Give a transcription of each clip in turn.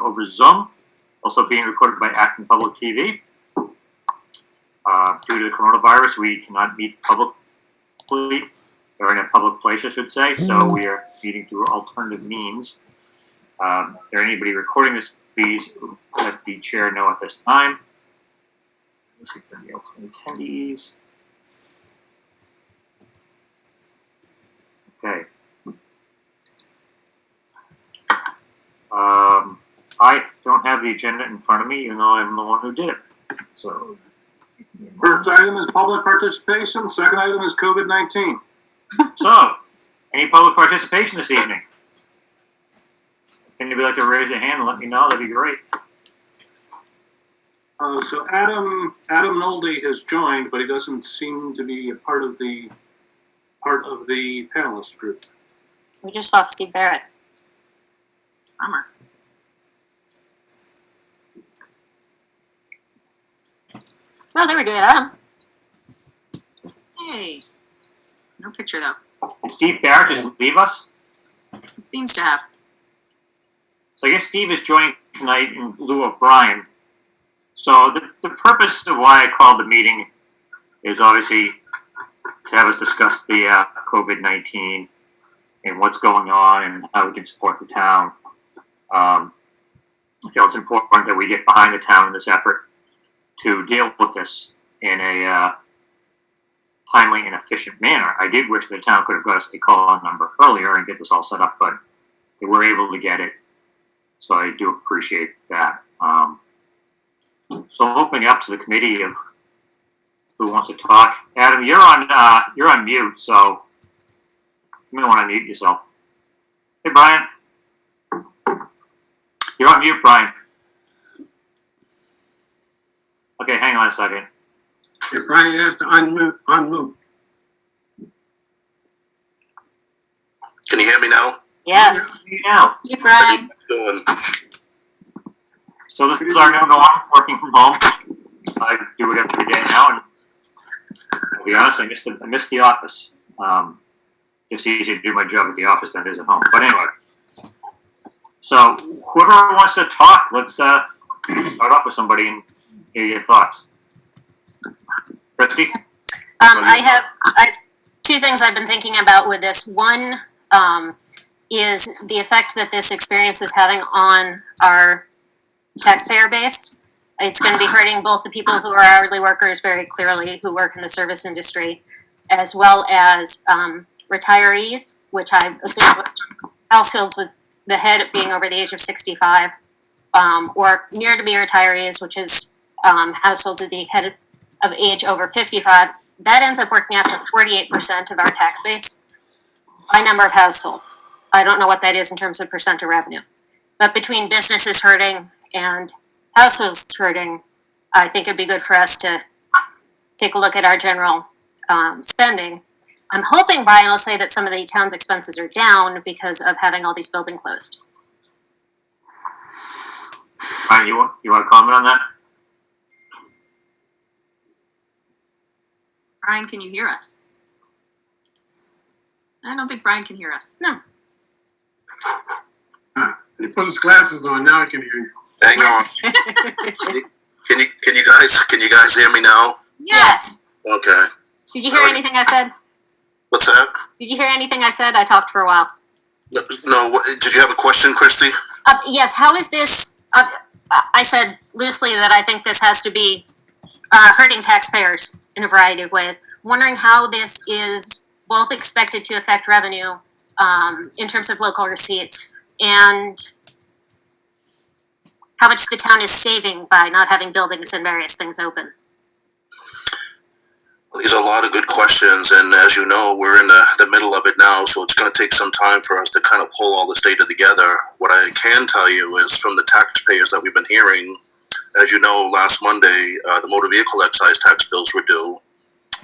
over Zoom, also being recorded by Acton Public TV. Due to the coronavirus, we cannot meet publicly, or in a public place, I should say, so we are meeting through alternative means. If there anybody recording this, please let the chair know at this time. Let's see if there are any else attendees. Okay. I don't have the agenda in front of me, even though I'm the one who did it. So, first item is public participation. Second item is COVID-19. So, any public participation this evening? If anybody would like to raise their hand and let me know, that'd be great. So Adam Nolde has joined, but he doesn't seem to be a part of the panelist group. We just lost Steve Barrett. Bummer. Oh, there we go, Adam. Hey. No picture, though. Did Steve Barrett just leave us? It seems to have. So I guess Steve is joining tonight in lieu of Brian. So the purpose of why I called the meeting is obviously to have us discuss the COVID-19 and what's going on and how we can support the town. I feel it's important that we get behind the town in this effort to deal with this in a timely and efficient manner. I did wish the town could have got us a call number earlier and get this all set up, but they were able to get it. So I do appreciate that. So opening up to the committee of who wants to talk. Adam, you're on mute, so you may want to mute yourself. Hey, Brian. You're on mute, Brian. Okay, hang on a second. If Brian has to unmute. Can you hear me now? Yes. Yeah. Hey, Brian. Doing. So this is our new norm, working from home. I do it every day now, and to be honest, I missed the office. It's easier to do my job at the office than it is at home. But anyway, so whoever wants to talk, let's start off with somebody and hear your thoughts. Christy? I have two things I've been thinking about with this. One is the effect that this experience is having on our taxpayer base. It's going to be hurting both the people who are hourly workers very clearly, who work in the service industry, as well as retirees, which I assume was households with the head being over the age of 65, or near to be retirees, which is households with the head of age over 55. That ends up working out to 48% of our tax base by number of households. I don't know what that is in terms of percent of revenue. But between businesses hurting and households hurting, I think it'd be good for us to take a look at our general spending. I'm hoping Brian will say that some of the town's expenses are down because of having all these buildings closed. Brian, you want to comment on that? Brian, can you hear us? I don't think Brian can hear us. No. He put his glasses on. Now I can hear you. Hang on. Can you guys hear me now? Yes. Okay. Did you hear anything I said? What's that? Did you hear anything I said? I talked for a while. No. Did you have a question, Christy? Yes. How is this? I said loosely that I think this has to be hurting taxpayers in a variety of ways. Wondering how this is both expected to affect revenue in terms of local receipts and how much the town is saving by not having buildings and various things open. These are a lot of good questions, and as you know, we're in the middle of it now, so it's going to take some time for us to kind of pull all this data together. What I can tell you is from the taxpayers that we've been hearing, as you know, last Monday, the motor vehicle excise tax bills were due.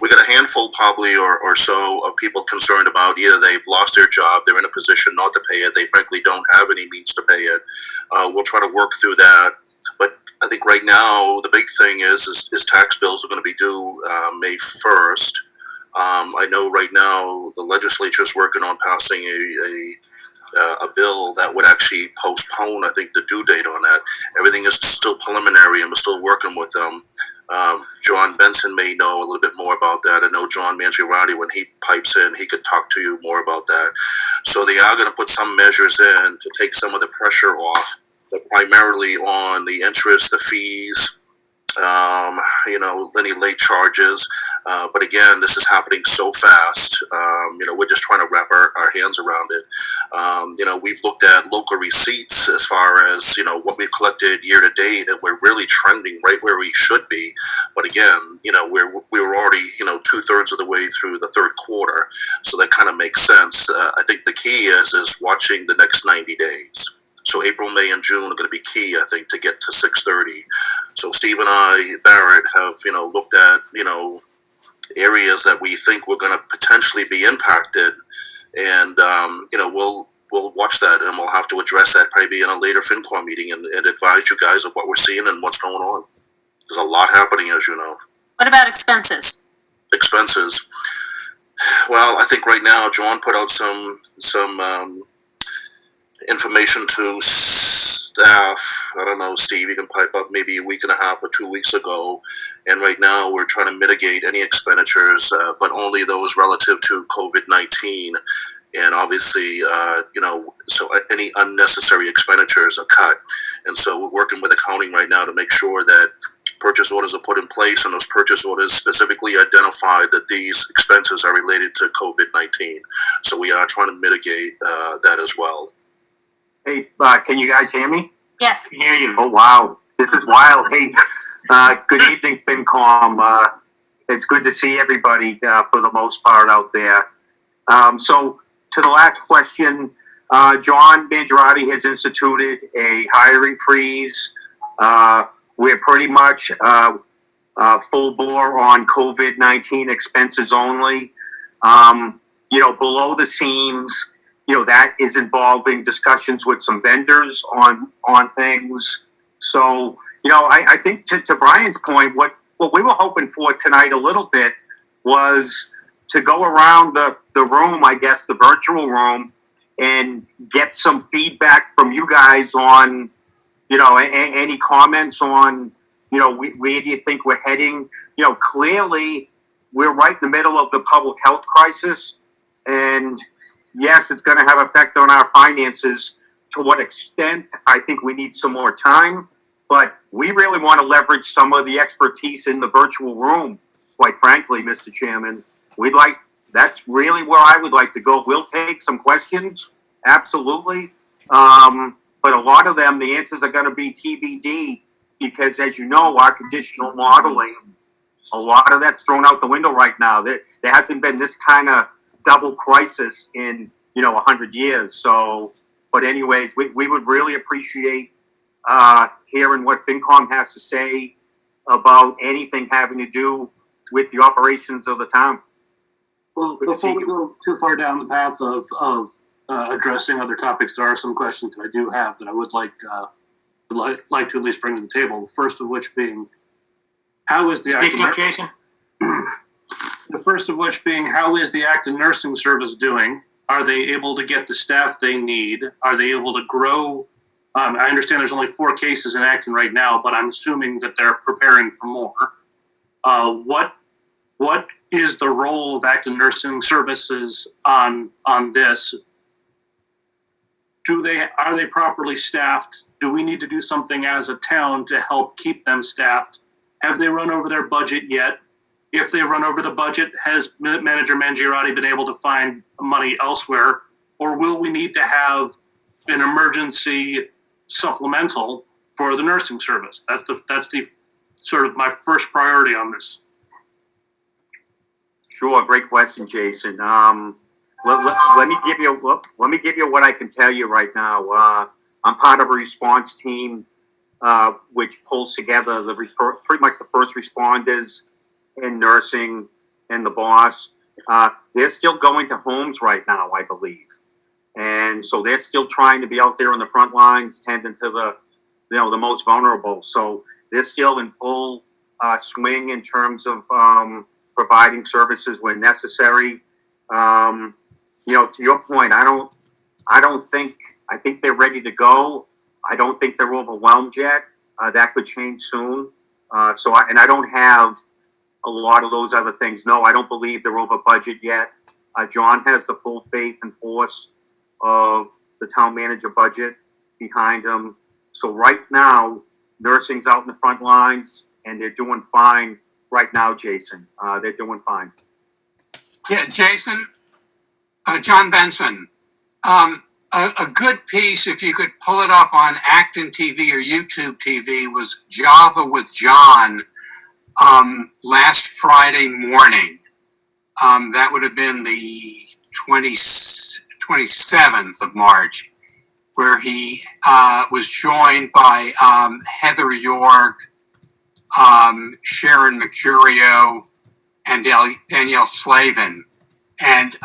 We got a handful probably or so of people concerned about either they've lost their job, they're in a position not to pay it, they frankly don't have any means to pay it. We'll try to work through that. But I think right now the big thing is tax bills are going to be due May 1st. I know right now the legislature is working on passing a bill that would actually postpone, I think, the due date on that still preliminary and we're still working with them. John Benson may know a little bit more about that. I know John Mangiarotti, when he pipes in, he could talk to you more about that. So they are going to put some measures in to take some of the pressure off, but primarily on the interest, the fees, any late charges. But again, this is happening so fast. We're just trying to wrap our hands around it. We've looked at local receipts as far as, what we've collected year to date, and we're really trending right where we should be. But again, we were already, 2/3 of the way through the third quarter. So that kind of makes sense. I think the key is watching the next 90 days. So April, May, and June are going to be key, I think, to get to 630. So Steve and I, Barrett, have, looked at, areas that we think we're going to potentially be impacted. And, we'll watch that, and we'll have to address that probably in a later FinCom meeting and advise you guys of what we're seeing and what's going on. There's a lot happening, as you know. What about expenses? Expenses. Well, I think right now John put out some information to staff. I don't know, Steve, you can pipe up maybe a week and a half or 2 weeks ago. And right now we're trying to mitigate any expenditures, but only those relative to COVID-19. And obviously, so any unnecessary expenditures are cut. And so we're working with accounting right now to make sure that purchase orders are put in place, and those purchase orders specifically identify that these expenses are related to COVID-19. So we are trying to mitigate that as well. Hey, can you guys hear me? Yes. Hear you. Oh, wow. This is wild. Hey, good evening, FinCom. It's good to see everybody for the most part out there. So to the last question, John Mangiarotti has instituted a hiring freeze. We're pretty much full bore on COVID-19 expenses only. Below the scenes, that is involving discussions with some vendors on things. So, I think to Brian's point, what we were hoping for tonight a little bit was to go around the room, I guess, the virtual room, and get some feedback from you guys on, any comments on, where do you think we're heading? Clearly we're right in the middle of the public health crisis, and yes, it's going to have effect on our finances. To what extent, I think we need some more time, but we really want to leverage some of the expertise in the virtual room, quite frankly, Mr. Chairman. That's really where I would like to go. We'll take some questions, absolutely. But a lot of them, the answers are going to be TBD, because as you know, our traditional modeling, a lot of that's thrown out the window right now. There hasn't been this kind of double crisis in 100 years. So, but anyways, we would really appreciate hearing what FinCom has to say about anything having to do with the operations of the town. Well, before we go too far down the path of addressing other topics, there are some questions that I do have that I would like to at least bring to the table. The first of which being, how is the Speak up, Jason. The first of which being, how is the Acton Nursing Service doing? Are they able to get the staff they need? Are they able to grow? I understand there's only 4 cases in Acton right now, but I'm assuming that they're preparing for more. What is the role of Acton Nursing Services on this? Are they properly staffed? Do we need to do something as a town to help keep them staffed? Have they run over their budget yet? If they've run over the budget, has Manager Mangiarotti been able to find money elsewhere? Or will we need to have an emergency supplemental for the nursing service? That's the sort of my first priority on this. Sure, great question, Jason. Let me give you what I can tell you right now. I'm part of a response team which pulls together pretty much the first responders in nursing and the boss. They're still going to homes right now, I believe, and so they're still trying to be out there on the front lines, tending to the most vulnerable. So they're still in full swing in terms of providing services when necessary. To your point, I think they're ready to go. I don't think they're overwhelmed yet. That could change soon. I don't have a lot of those other things. No, I don't believe they're over budget yet. John has the full faith and force of the town manager budget behind him. So right now, nursing's out in the front lines, and they're doing fine right now, Jason. They're doing fine. Yeah, Jason, John Benson, a good piece, if you could pull it up on Acton TV or YouTube TV, was Java with John last Friday morning. That would have been the 27th of March, where he was joined by Heather York, Sharon Mercurio, and Danielle Slavin. And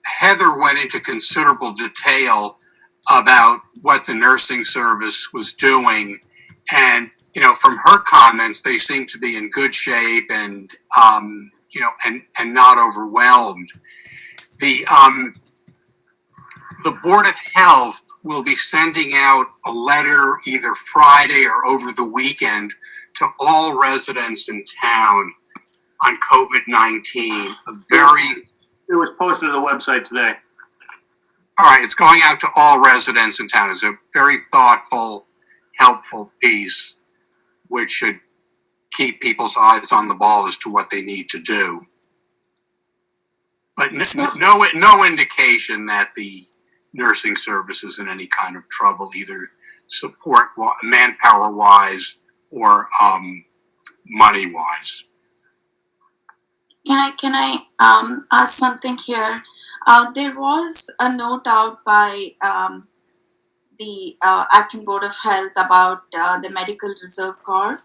Heather went into considerable detail about what the nursing service was doing. And, you know, from her comments, they seem to be in good shape and, you know, and not overwhelmed. The Board of Health will be sending out a letter either Friday or over the weekend to all residents in town on COVID-19. It was posted to the website today. All right, it's going out to all residents in town. It's a very thoughtful, helpful piece, which should keep people's eyes on the ball as to what they need to do. But no indication that the nursing service is in any kind of trouble, either support manpower wise or money wise. Can I ask something here? There was a note out by the Acting Board of Health about the Medical Reserve Corps.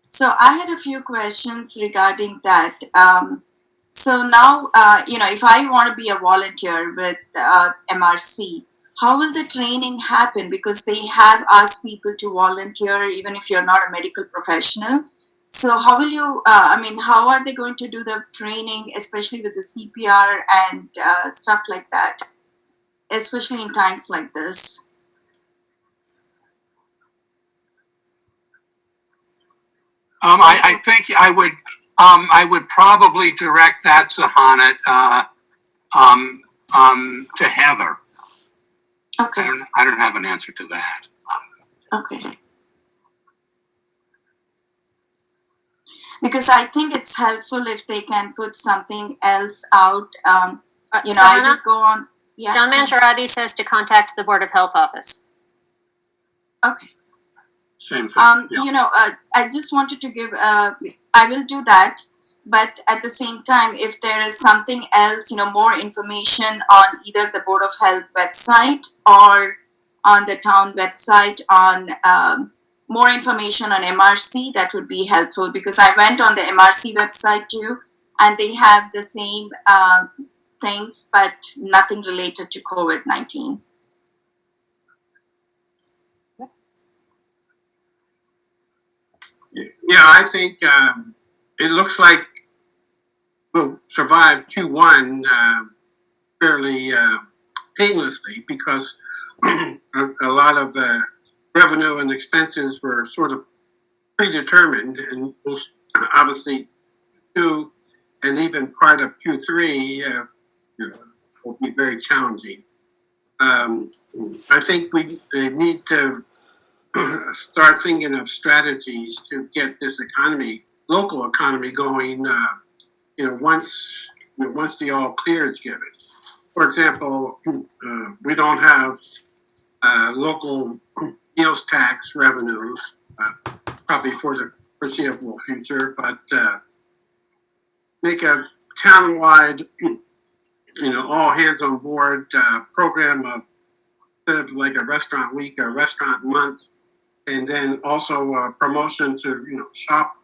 So I had a few questions regarding that. So now, you know, if I want to be a volunteer with MRC, how will the training happen? Because they have asked people to volunteer even if you're not a medical professional. So how will you, how are they going to do the training, especially with the CPR and stuff like that, especially in times like this? I think I would probably direct that, Sahanat, to Heather. Okay. I don't have an answer to that. Okay. Because I think it's helpful if they can put something else out. I Sahana? did go on. Yeah. John Mangiarotti says to contact the Board of Health office. Okay. Same thing. Yeah. I just wanted to give, I will do that, but at the same time, if there is something else, more information on either the Board of Health website or on the town website on more information on MRC, that would be helpful, because I went on the MRC website too, and they have the same things, but nothing related to COVID-19. Yeah, I think it looks like we'll survive Q1 fairly painlessly, because a lot of revenue and expenses were sort of predetermined, and we'll obviously Q2 and even part of Q3 will be very challenging. I think we need to start thinking of strategies to get this local economy going. Once the all clear is given. For example, we don't have local meals tax revenues, probably for the foreseeable future, but make a townwide, all hands on board program of, instead of like a restaurant week, a restaurant month, and then also promotion to shop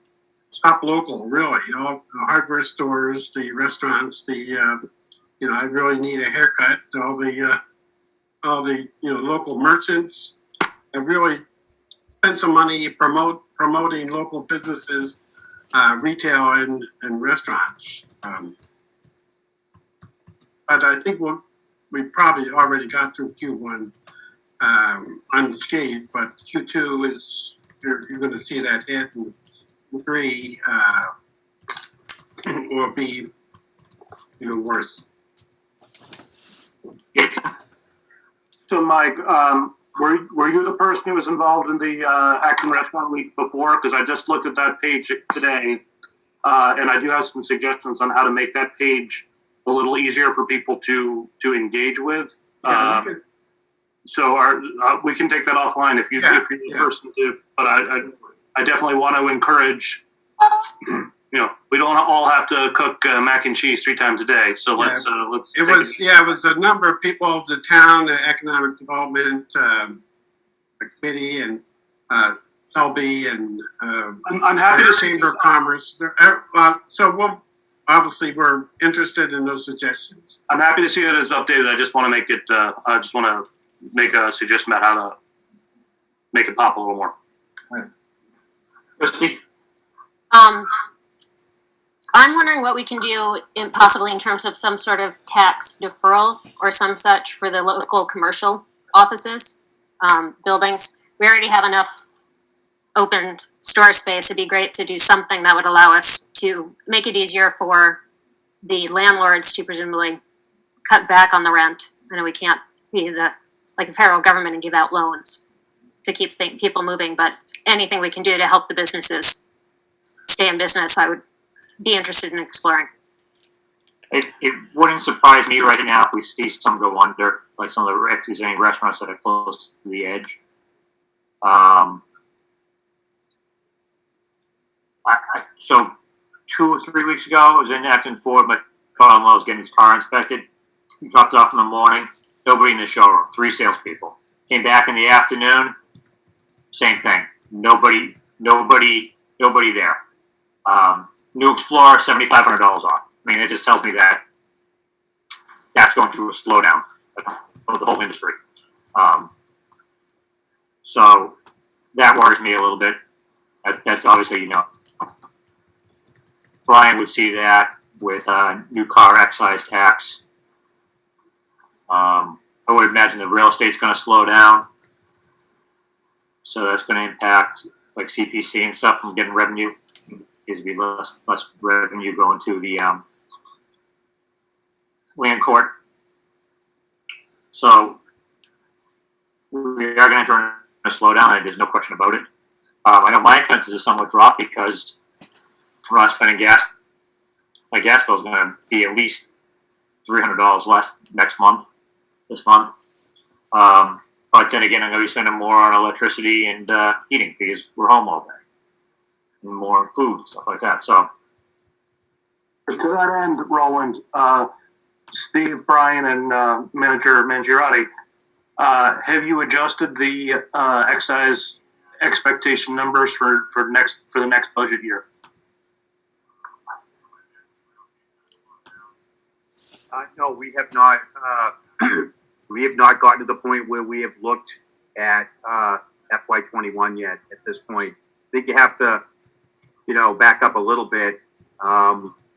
local, really. All the hardware stores, the restaurants, I really need a haircut. All the local merchants. I really spend some money promoting local businesses, retail and restaurants. But I think we probably already got through Q1 unscathed, but Q2 is, you're going to see that hit, and 3 will be even worse. So, Mike, were you the person who was involved in the Acton Restaurant Week before? Because I just looked at that page today, and I do have some suggestions on how to make that page a little easier for people to engage with. Yeah, we could- So we can take that offline if you're the person to. But I definitely want to encourage. We don't all have to cook mac and cheese 3 times a day. So let's. It was a number of people of the town, the economic development committee, and Selby, and I'm happy to see Chamber of Commerce. So we're interested in those suggestions. I'm happy to see it as updated. I just want to make it. I just want to make a suggestion about how to make it pop a little more. Christie? I'm wondering what we can do possibly in terms of some sort of tax deferral or some such for the local commercial offices, buildings. We already have enough open store space. It'd be great to do something that would allow us to make it easier for the landlords to presumably cut back on the rent. I know we can't be like the federal government and give out loans to keep people moving, but anything we can do to help the businesses stay in business, I would be interested in exploring. It wouldn't surprise me right now if we see some go under, like some of the existing restaurants that are close to the edge. So 2 or 3 weeks ago, I was in Acton Ford. My father-in-law was getting his car inspected. He dropped off in the morning. Nobody in the showroom. 3 salespeople. Came back in the afternoon. Same thing. Nobody there. New Explorer, $7,500 off. I mean, it just tells me that that's going through a slowdown of the whole industry. So that worries me a little bit. That's obviously, Brian would see that with new car excise tax. I would imagine the real estate's going to slow down. So that's going to impact like CPC and stuff from getting revenue. There's be less revenue going to the land court. So we are going to enter a slowdown. There's no question about it. I know my expenses are somewhat dropped because I'm not spending gas. My gas bill is going to be at least $300 less this month. But then again, I'm going to be spending more on electricity and heating because we're home all day. And more food, stuff like that. So, To that end, Roland, Steve, Brian, and Manager Mangiarotti, have you adjusted the excise expectation numbers for the next budget year? No, we have not. We have not gotten to the point where we have looked at FY21 yet. At this point, I think you have to, back up a little bit.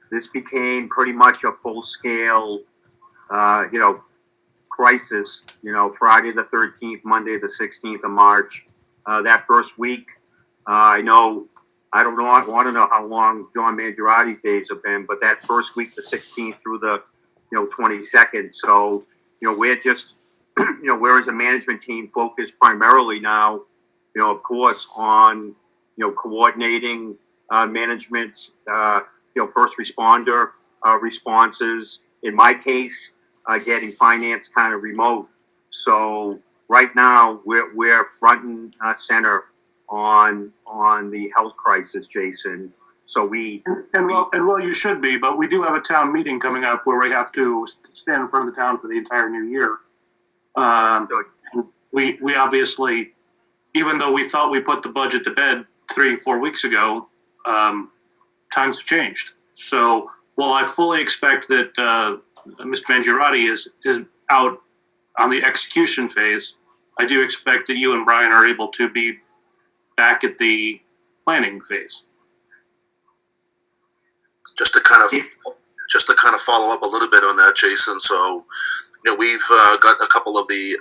This became pretty much a full-scale, crisis. Friday the 13th, Monday the 16th of March. That first week, I don't want to know how long John Mangiarotti's days have been, but that first week, the 16th through the 22nd. So, we're just, we're as a management team focused primarily now, of course, on, coordinating management's, first responder responses. In my case, getting finance kind of remote. So right now we're front and center on the health crisis, Jason. So well, you should be, but we do have a town meeting coming up where we have to stand in front of the town for the entire new year. We obviously, even though we thought we put the budget to bed 3-4 weeks ago, times have changed. So while I fully expect that Mr. Mangiarotti is out on the execution phase, I do expect that you and Brian are able to be back at the planning phase. Just to kind of follow up a little bit on that, Jason. So, we've got a couple of the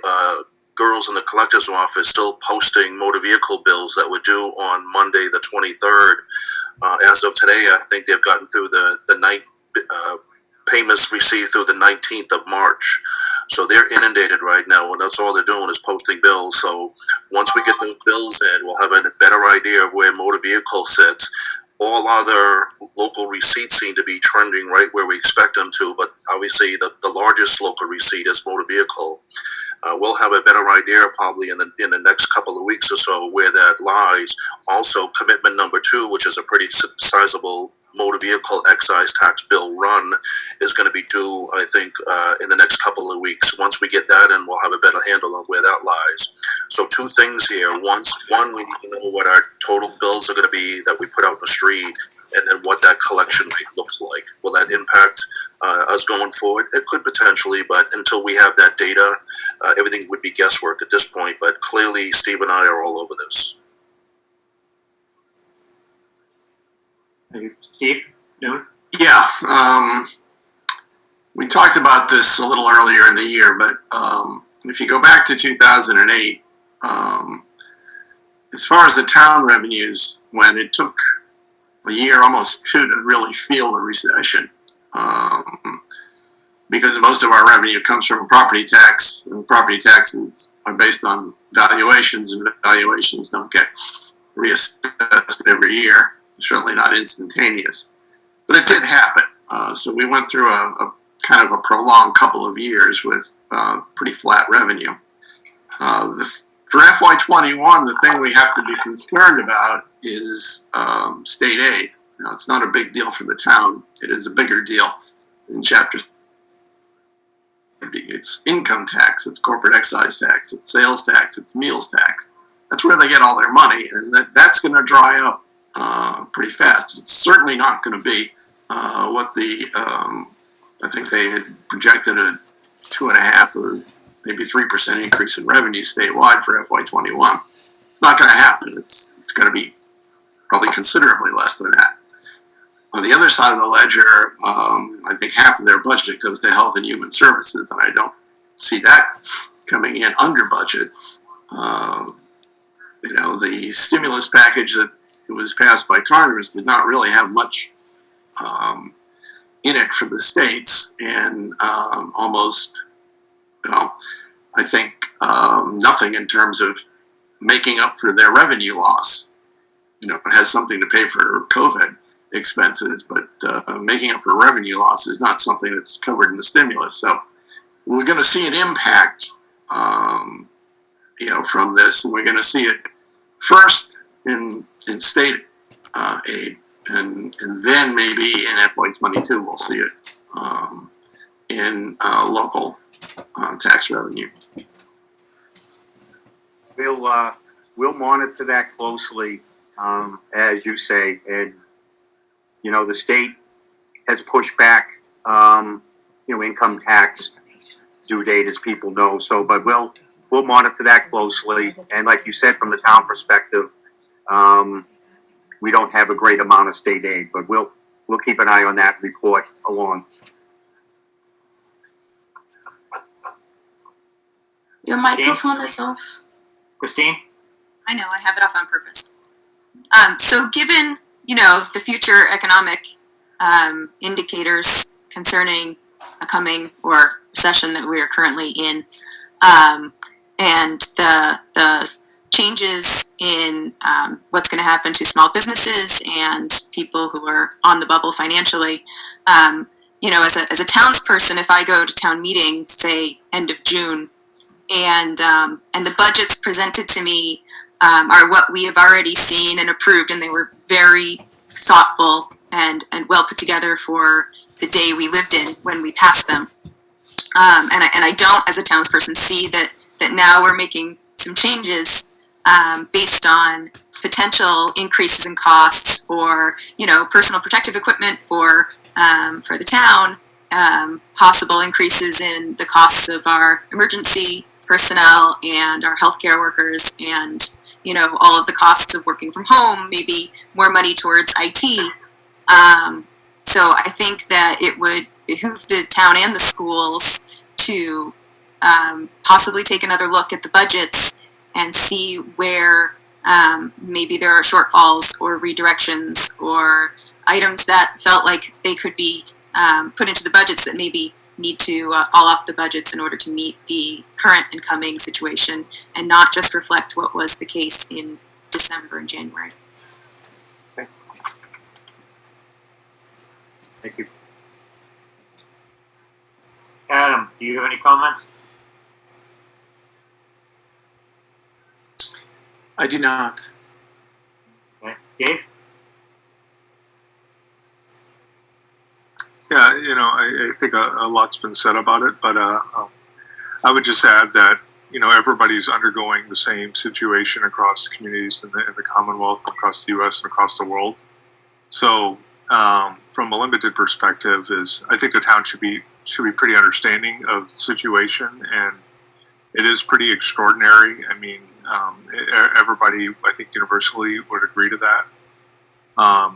girls in the collector's office still posting motor vehicle bills that were due on Monday, the 23rd. As of today, I think they've gotten through the night payments received through the 19th of March. So they're inundated right now, and that's all they're doing is posting bills. So once we get those bills in, we'll have a better idea of where motor vehicle sits. All other local receipts seem to be trending right where we expect them to, but obviously the largest local receipt is motor vehicle. We'll have a better idea probably in the next couple of weeks or so where that lies. Also, commitment number 2, which is a pretty sizable motor vehicle excise tax bill run, is going to be due, I think, in the next couple of weeks. Once we get that in, we'll have a better handle on where that lies. So 2 things here. One, we need to know what our total bills are going to be that we put out in the street, and then what that collection rate looks like. Will that impact us going forward? It could potentially, but until we have that data, everything would be guesswork at this point. But clearly, Steve and I are all over this. Steve? No? Yeah, we talked about this a little earlier in the year, but if you go back to 2008, as far as the town revenues, when it took a year, almost 2, to really feel the recession, because most of our revenue comes from property tax, and property taxes are based on valuations, and valuations don't get reassessed every year. Certainly not instantaneous, but it did happen. So we went through a kind of a prolonged couple of years with pretty flat revenue. For FY21, the thing we have to be concerned about is state aid. Now, it's not a big deal for the town. It is a bigger deal in Chapter. It's income tax, it's corporate excise tax, it's sales tax, it's meals tax. That's where they get all their money, and that's going to dry up pretty fast. It's certainly not going to be what I think they had projected a 2.5 or maybe 3% increase in revenue statewide for FY21. It's not going to happen. It's going to be probably considerably less than that. On the other side of the ledger, I think half of their budget goes to health and human services, and I don't see that coming in under budget. The stimulus package that was passed by Congress did not really have much in it for the states, and almost, I think nothing in terms of making up for their revenue loss. It has something to pay for COVID expenses, but making up for revenue loss is not something that's covered in the stimulus. So we're going to see an impact, from this, and we're going to see it first in state aid, and then maybe in FY22 we'll see it in local tax revenue. We'll monitor that closely, as you say, and the state has pushed back income tax due date, as people know. So, but we'll monitor that closely, and like you said, from the town perspective, we don't have a great amount of state aid, but we'll keep an eye on that report along. Your microphone is off. Christine? I know, I have it off on purpose. So given, the future economic indicators concerning a coming or recession that we are currently in, and the changes in what's going to happen to small businesses and people who are on the bubble financially, as a townsperson, if I go to town meeting, say end of June, and the budgets presented to me are what we have already seen and approved, and they were very thoughtful and well put together for the day we lived in when we passed them. And I don't, as a townsperson, see that now we're making some changes based on potential increases in costs for, personal protective equipment for the town, possible increases in the costs of our emergency personnel and our healthcare workers, and all of the costs of working from home, maybe more money towards IT. So I think that it would behoove the town and the schools to possibly take another look at the budgets and see where maybe there are shortfalls or redirections or items that felt like they could be put into the budgets that maybe need to fall off the budgets in order to meet the current and coming situation and not just reflect what was the case in December and January. Thank you. Adam, do you have any comments? I do not. Okay. Dave? Yeah, I think a lot's been said about it, but I would just add that, everybody's undergoing the same situation across communities in the Commonwealth, across the U.S. and across the world. So, from a limited perspective, I think the town should be pretty understanding of the situation, and it is pretty extraordinary. I mean, everybody, I think, universally would agree to that.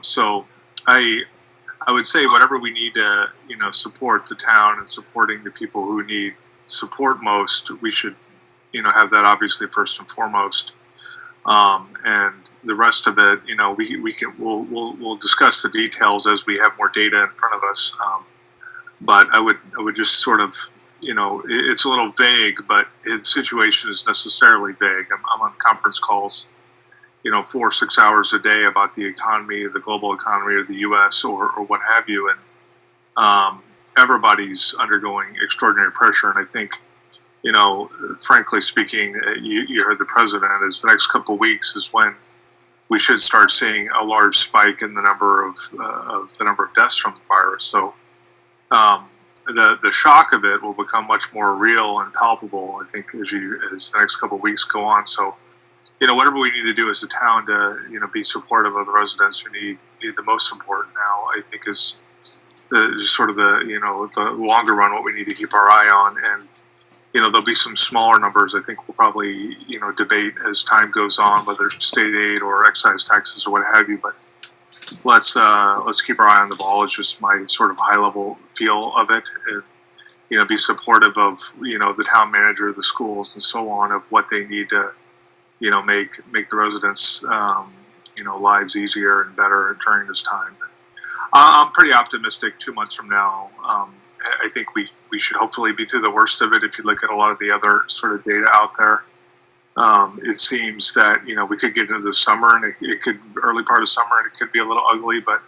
So, I would say whatever we need to, support the town and supporting the people who need support most, we should, have that obviously first and foremost. And the rest of it, we'll discuss the details as we have more data in front of us. But I would just sort of, it's a little vague, but the situation is necessarily vague. I'm on conference calls, 4 or 6 hours a day about the economy, the global economy of the U.S. or what have you. And everybody's undergoing extraordinary pressure. And I think, frankly speaking, you heard the president, is the next couple of weeks is when we should start seeing a large spike in the number of deaths from the virus. So the shock of it will become much more real and palpable, I think, as the next couple of weeks go on. So, whatever we need to do as a town to, be supportive of the residents who need the most support now, I think is the longer run, what we need to keep our eye on. And, there'll be some smaller numbers. I think we'll probably, debate as time goes on, whether it's state aid or excise taxes or what have you. But let's keep our eye on the ball. It's just my sort of high level feel of it. And, be supportive of, the town manager, the schools and so on, of what they need to, make the residents, lives easier and better during this time. I'm pretty optimistic 2 months from now. I think we should hopefully be through the worst of it. If you look at a lot of the other sort of data out there, it seems that, we could get into the summer and it could, early part of summer, and it could be a little ugly, but,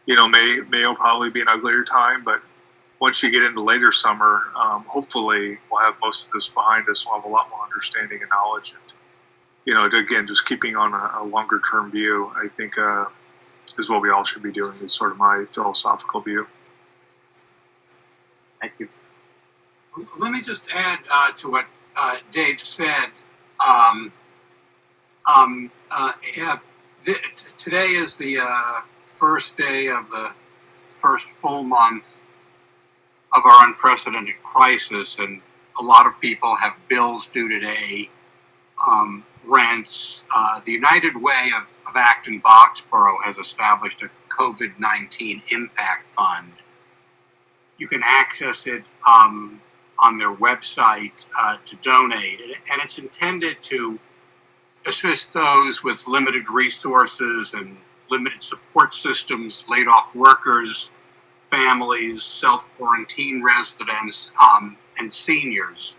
May will probably be an uglier time. But once you get into later summer, hopefully we'll have most of this behind us. We'll have a lot more understanding and knowledge. And, again, just keeping on a longer term view, I think, is what we all should be doing, is sort of my philosophical view. Thank you. Let me just add to what Dave said. Today is the first day of the first full month of our unprecedented crisis, and a lot of people have bills due today, rents. The United Way of Acton Boxborough has established a COVID-19 impact fund. You can access it on their website to donate, and it's intended to assist those with limited resources and limited support systems, laid off workers, families, self-quarantine residents, and seniors.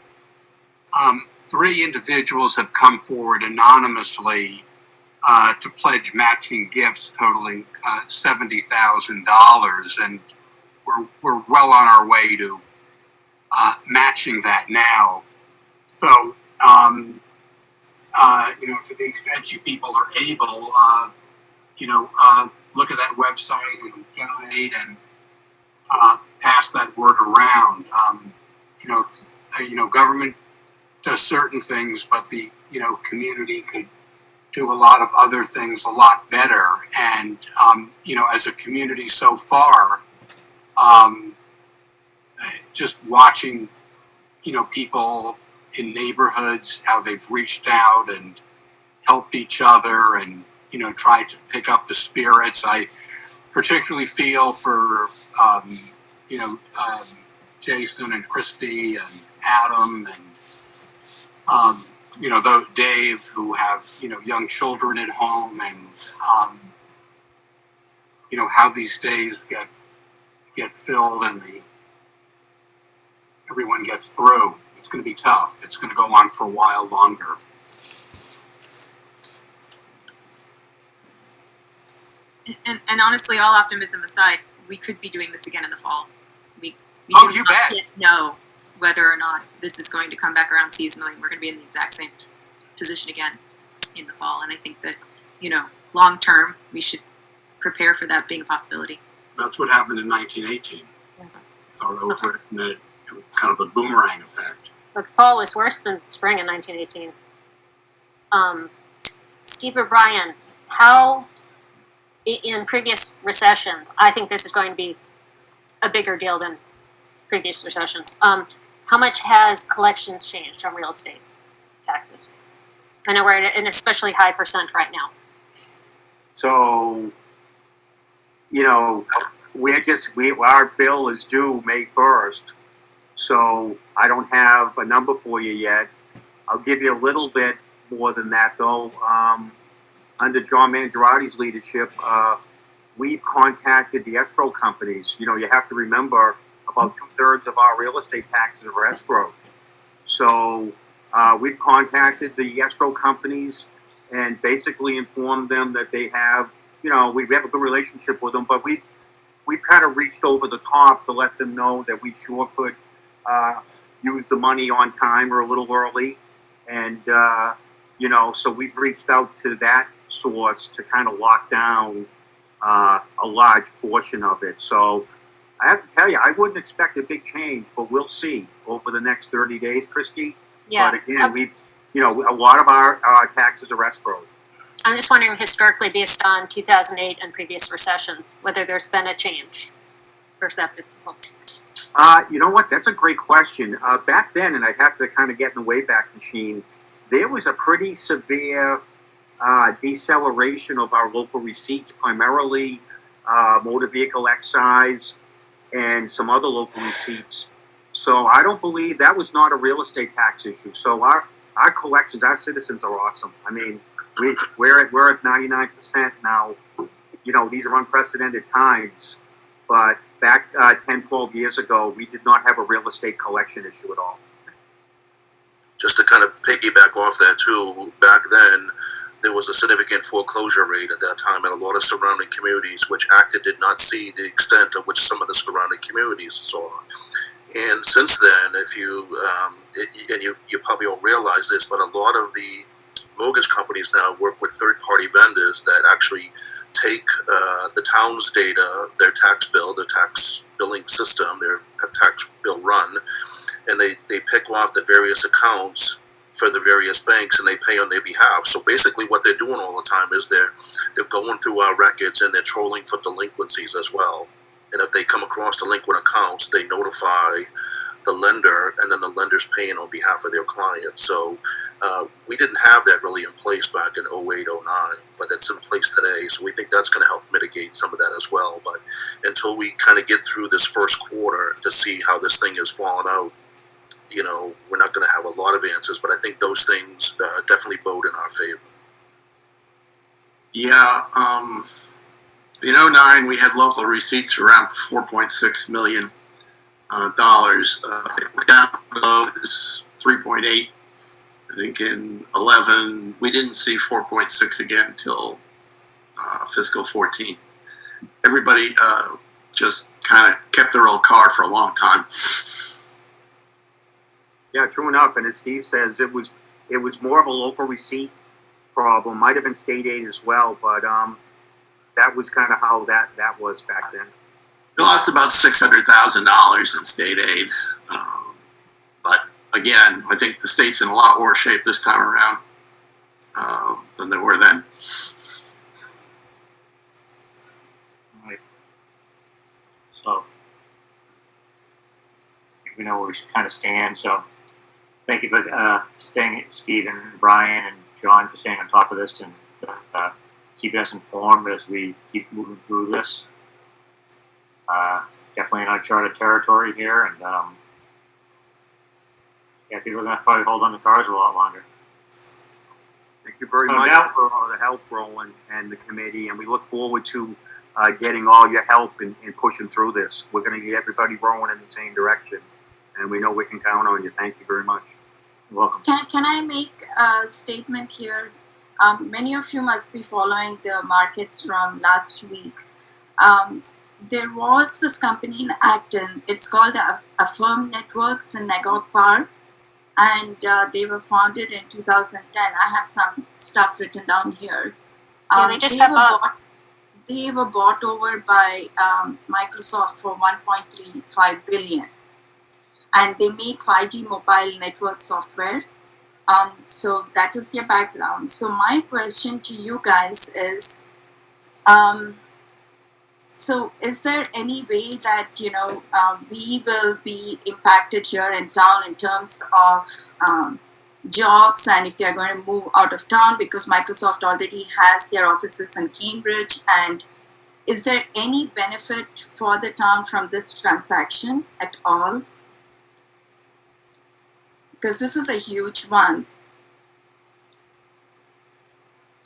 3 individuals have come forward anonymously to pledge matching gifts totaling $70,000, and we're well on our way to matching that now. So, to the extent you people are able, look at that website and donate and pass that word around. Government does certain things, but the community could do a lot of other things a lot better. And as a community so far, just watching people in neighborhoods, how they've reached out and helped each other and tried to pick up the spirits. I particularly feel for Jason and Christy and Adam and, Dave, who have, young children at home, and, how these days get filled and everyone gets through. It's going to be tough. It's going to go on for a while longer. And honestly, all optimism aside, we could be doing this again in the fall. We Oh, do you not bet. yet know whether or not this is going to come back around seasonally. We're going to be in the exact same position again in the fall. And I think that, long term, we should prepare for that being a possibility. That's what happened in 1918. Start over, and then kind of the boomerang effect. But the fall was worse than spring in 1918. Steve or Brian, how, in previous recessions, I think this is going to be a bigger deal than previous recessions. How much has collections changed on real estate taxes? I know we're at an especially high percent right now. So, our bill is due May 1st. So I don't have a number for you yet. I'll give you a little bit more than that though. Under John Mangiaratti's leadership, we've contacted the escrow companies. You have to remember about 2/3 of our real estate taxes are escrow. So we've contacted the escrow companies and basically informed them that they have, we have a good relationship with them, but we've kind of reached over the top to let them know that we sure could use the money on time or a little early. And, so we've reached out to that source to kind of lock down a large portion of it. So I have to tell you, I wouldn't expect a big change, but we'll see over the next 30 days, Christy. Yeah. But again, a lot of our taxes are escrow. I'm just wondering, historically, based on 2008 and previous recessions, whether there's been a change for accepted people. You know what? That's a great question. Back then, and I'd have to kind of get in the Wayback Machine, there was a pretty severe deceleration of our local receipts, primarily motor vehicle excise and some other local receipts. So I don't believe that was not a real estate tax issue. So our collections, our citizens are awesome. I mean, we're at 99% now. These are unprecedented times, but back 10, 12 years ago, we did not have a real estate collection issue at all. Just to kind of piggyback off that too, back then, there was a significant foreclosure rate at that time in a lot of surrounding communities, which Acton did not see the extent of which some of the surrounding communities saw. And since then, if you, and you probably all realize this, but a lot of the mortgage companies now work with third-party vendors that actually take the town's data, their tax bill, their tax billing system, their tax bill run, and they pick off the various accounts for the various banks and they pay on their behalf. So basically what they're doing all the time is they're going through our records and they're trolling for delinquencies as well. And if they come across delinquent accounts, they notify the lender, and then the lender's paying on behalf of their client. So we didn't have that really in place back in 08, 09, but that's in place today. So we think that's going to help mitigate some of that as well. But until we kind of get through this first quarter to see how this thing is falling out, we're not going to have a lot of answers. But I think those things definitely bode in our favor. Yeah, in 09, we had local receipts around $4.6 million. It went down below is 3.8. I think in 11, we didn't see 4.6 again until fiscal 14. Everybody just kind of kept their old car for a long time. Yeah, true enough. And as Steve says, it was more of a local receipt problem. Might have been state aid as well, but that was kind of how that was back then. We lost about $600,000 in state aid. But again, I think the state's in a lot worse shape this time around than they were then. Right. So, we know where we kind of stand. So, thank you for staying, Steve and Brian and John, for staying on top of this and keeping us informed as we keep moving through this. Definitely in uncharted territory here, and Yeah, people are gonna probably hold on to cars a lot longer. Thank you very No much doubt. for all the help, Roland, and the committee, and we look forward to getting all your help in pushing through this. We're going to get everybody rowing in the same direction, and we know we can count on you. Thank you very much. You're welcome. Can I make a statement here? Many of you must be following the markets from last week. There was this company in Acton. It's called Affirm Networks in Nagog Park, and they were founded in 2010. I have some stuff written down here. Yeah, they just got bought. They were bought over by Microsoft for 1.35 billion, and they make 5G mobile network software. So that is their background. So my question to you guys is, so is there any way that, we will be impacted here in town in terms of jobs, and if they're going to move out of town, because Microsoft already has their offices in Cambridge, and is there any benefit for the town from this transaction at all? Because this is a huge one.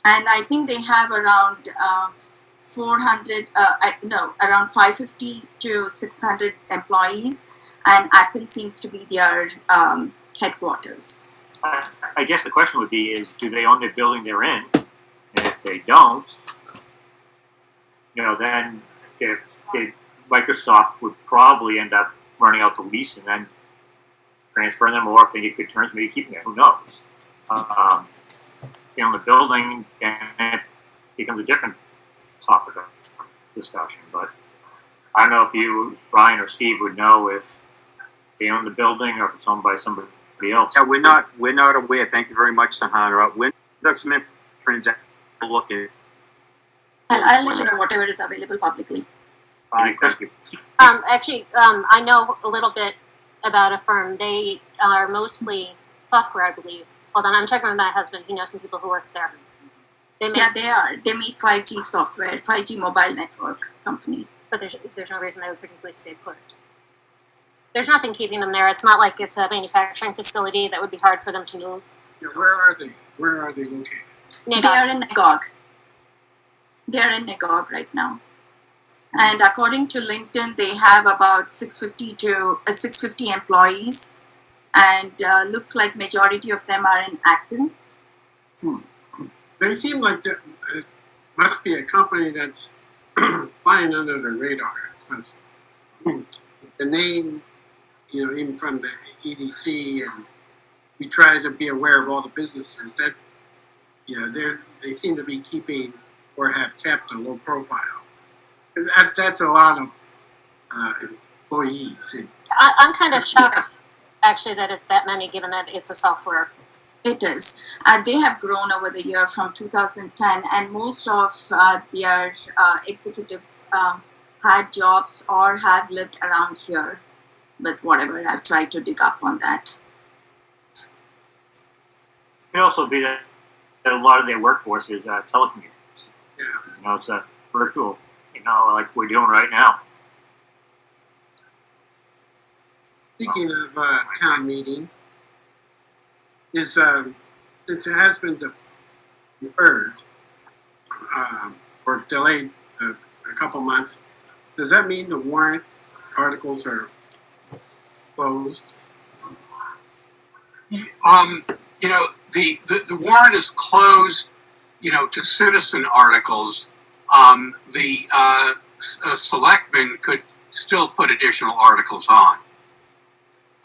And I think they have around around 550 to 600 employees, and Acton seems to be their headquarters. I guess the question would be: do they own the building they're in? And if they don't, then Microsoft would probably end up running out the lease and then transferring them, or if they get good terms, maybe keeping it. Who knows? If they own the building, then it becomes a different topic of discussion. But I don't know if you, Brian or Steve, would know if they own the building or if it's owned by somebody else. Yeah, we're not aware. Thank you very much, Sahana. When does Smith transaction look at? I'll let you know whatever is available publicly. Thank you. Actually, I know a little bit about a firm. They are mostly software, I believe. Hold on, I'm checking with my husband. He knows some people who work there. They make, Yeah, they are. They make 5G software, 5G mobile network company. but there's no reason they would particularly stay put. There's nothing keeping them there. It's not like it's a manufacturing facility that would be hard for them to move. Yeah, where are they? Where are they located? They are in Nagog. They are in Nagog right now. And according to LinkedIn, they have about 650 employees, and looks like majority of them are in Acton. They seem like there must be a company that's flying under the radar. Because the name, even from the EDC, and we try to be aware of all the businesses that, they seem to be keeping or have kept a low profile. That's a lot of employees. I'm kind of shocked, actually, that it's that many, given that it's a software. It is. They have grown over the year from 2010, and most of their executives had jobs or have lived around here. But whatever, I've tried to dig up on that. It could also be that a lot of their workforce is telecommunicators. Yeah. It's virtual, like we're doing right now. Speaking of town meeting, since it has been deferred or delayed a couple months, does that mean the warrant articles are closed? The warrant is closed, to citizen articles. The selectmen could still put additional articles on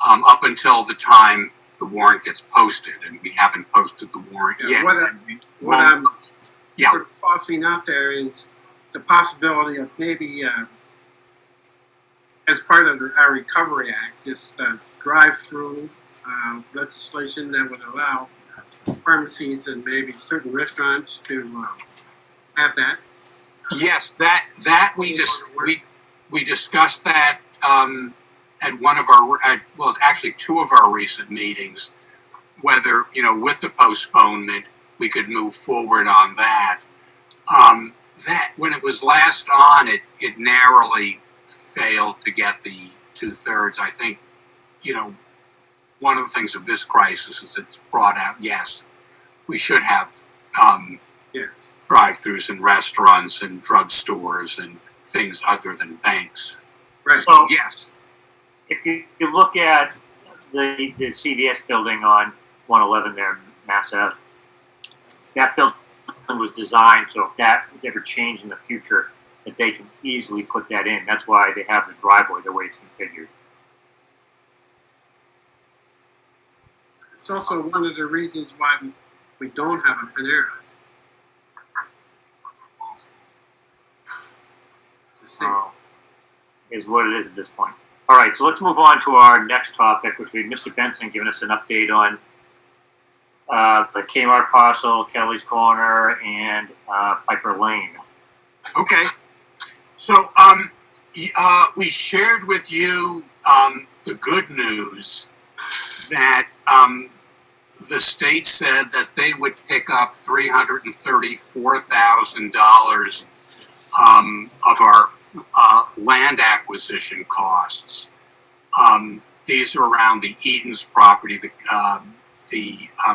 up until the time the warrant gets posted, and we haven't posted the warrant yet. What I'm sort of tossing out there is the possibility of maybe, as part of our Recovery Act, this drive-through legislation that would allow pharmacies and maybe certain restaurants to have that. Yes, that we discussed that at one of our actually two of our recent meetings, whether with the postponement we could move forward on that. That when it was last on, it narrowly failed to get the 2/3. I think one of the things of this crisis is it's brought out, yes, we should have Yes. drive-throughs in restaurants and drugstores and things other than banks. Right. So Yes. if you look at the CVS building on 111 there in Mass Ave, that building was designed so if that is ever changed in the future, that they can easily put that in. That's why they have the driveway the way it's configured. It's also one of the reasons why we don't have a Panera. Is what it is at this point. All right, so let's move on to our next topic, which we Mr. Benson giving us an update on the Kmart parcel, Kelly's Corner, and Piper Lane. Okay. So we shared with you the good news that the state said that they would pick up $334,000 of our land acquisition costs. These are around the Eden's property, the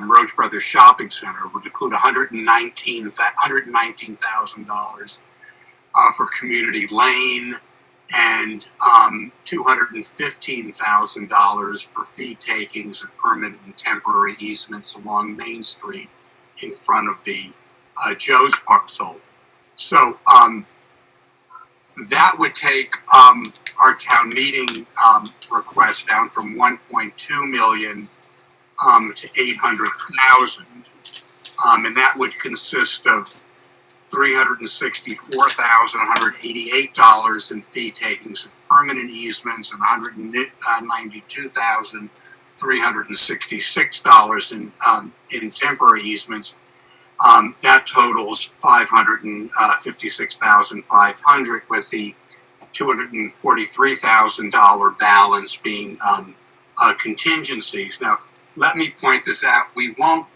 Roach Brothers Shopping Center would include $119,000 for Community Lane and $215,000 for fee takings and permanent and temporary easements along Main Street in front of the Joe's parcel. So that would take our town meeting request down from 1.2 million to 800,000, and that would consist of $364,188 in fee takings and permanent easements, and $192,366 in temporary easements. That totals $556,500, with the $243,000 balance being contingencies. Now, let me point this out. We won't,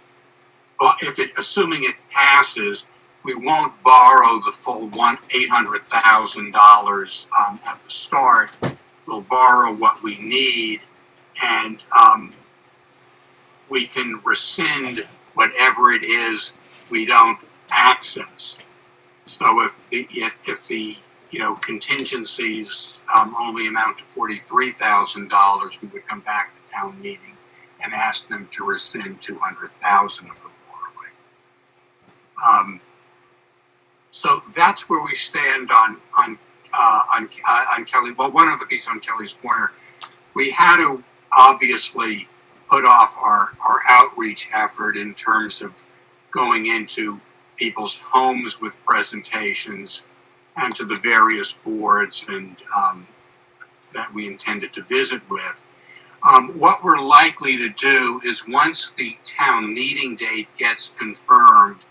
assuming it passes, we won't borrow the full $800,000 at the start. We'll borrow what we need, and we can rescind whatever it is we don't access. So if the contingencies only amount to $43,000, we would come back to town meeting and ask them to rescind $200,000 of the borrowing. So that's where we stand on Kelly. Well, one of the pieces on Kelly's Corner, we had to obviously put off our outreach effort in terms of going into people's homes with presentations and to the various boards and that we intended to visit with. What we're likely to do is once the town meeting date gets confirmed,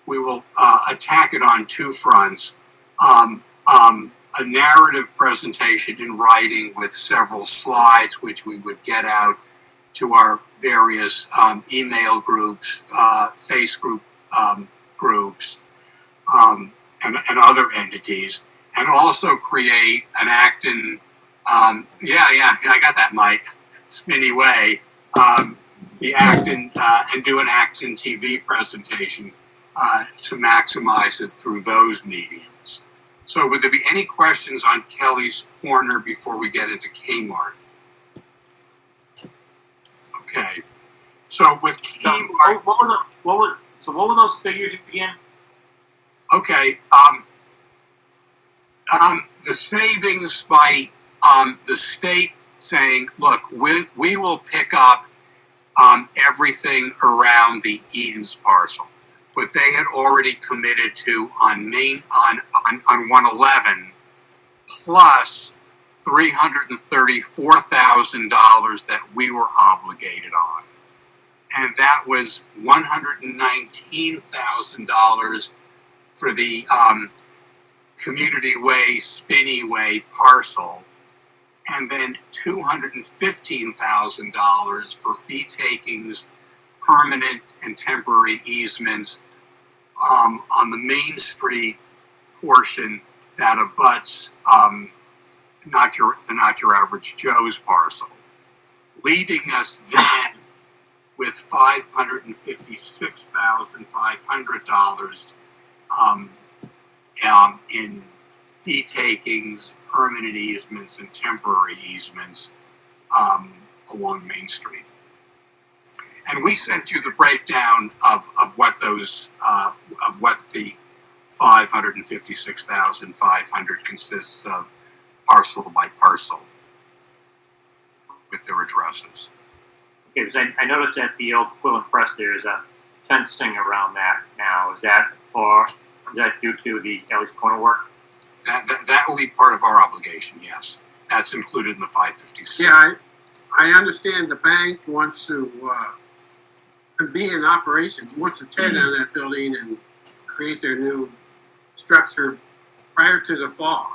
we will attack it on two fronts. A narrative presentation in writing with several slides, which we would get out to our various email groups, face group groups, and other entities, and also create an Acton, I got that, Mike, spinny way, the Acton, and do an Acton TV presentation to maximize it through those mediums. So would there be any questions on Kelly's Corner before we get into Kmart? Okay. So with Kmart, what were those figures again? Okay. The savings by the state saying, look, we will pick up everything around the Eden's parcel. What they had already committed to on 111, plus $334,000 that we were obligated on. And that was $119,000 for the Community Way, Spinney Way parcel, and then $215,000 for fee takings, permanent and temporary easements on the Main Street portion that abuts not your average Joe's parcel. leaving us then with $556,500 in fee takings, permanent easements, and temporary easements along Main Street. And we sent you the breakdown of what those of what the 556,500 consists of, parcel by parcel, with their addresses. Okay, because I noticed at the old Quill and Press there's a fencing around that now. Is that due to the Kelly's Corner work? That will be part of our obligation, yes. That's included in the 556. Yeah, I understand the bank wants to be in operation, wants to tear down that building and create their new structure prior to the fall.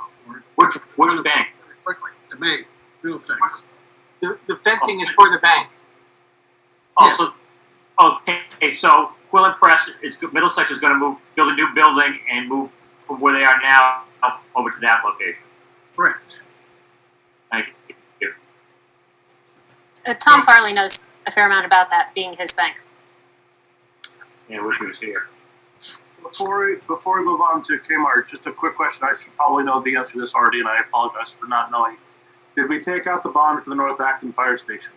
Which bank? Quickly, the bank, Middlesex. The fencing is for the bank. Also, okay, so Quill and Press, Middlesex is going to build a new building and move from where they are now over to that location. Correct. Thank you. Tom Farley knows a fair amount about that, being his bank. Yeah, I wish he was here. Before we move on to Kmart, just a quick question. I should probably know the answer to this already, and I apologize for not knowing. Did we take out the bond for the North Acton Fire Station?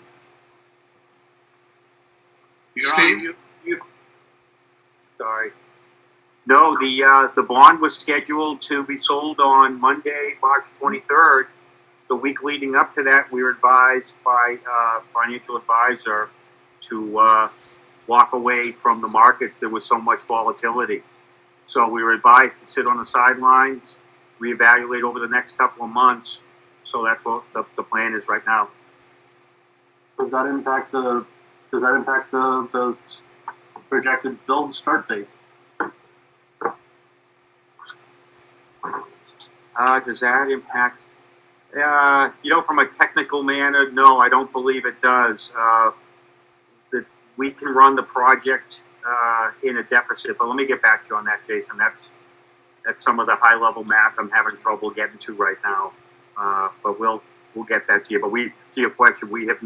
Steve? Sorry. No, the bond was scheduled to be sold on Monday, March 23rd. The week leading up to that, we were advised by financial advisor to walk away from the markets. There was so much volatility. So we were advised to sit on the sidelines, reevaluate over the next couple of months. So that's what the plan is right now. Does that impact the projected build start date? Does that impact? From a technical manner, no, I don't believe it does. That we can run the project in a deficit, but let me get back to you on that, Jason. That's some of the high level math I'm having trouble getting to right now. But we'll get that to you. But to your question, we were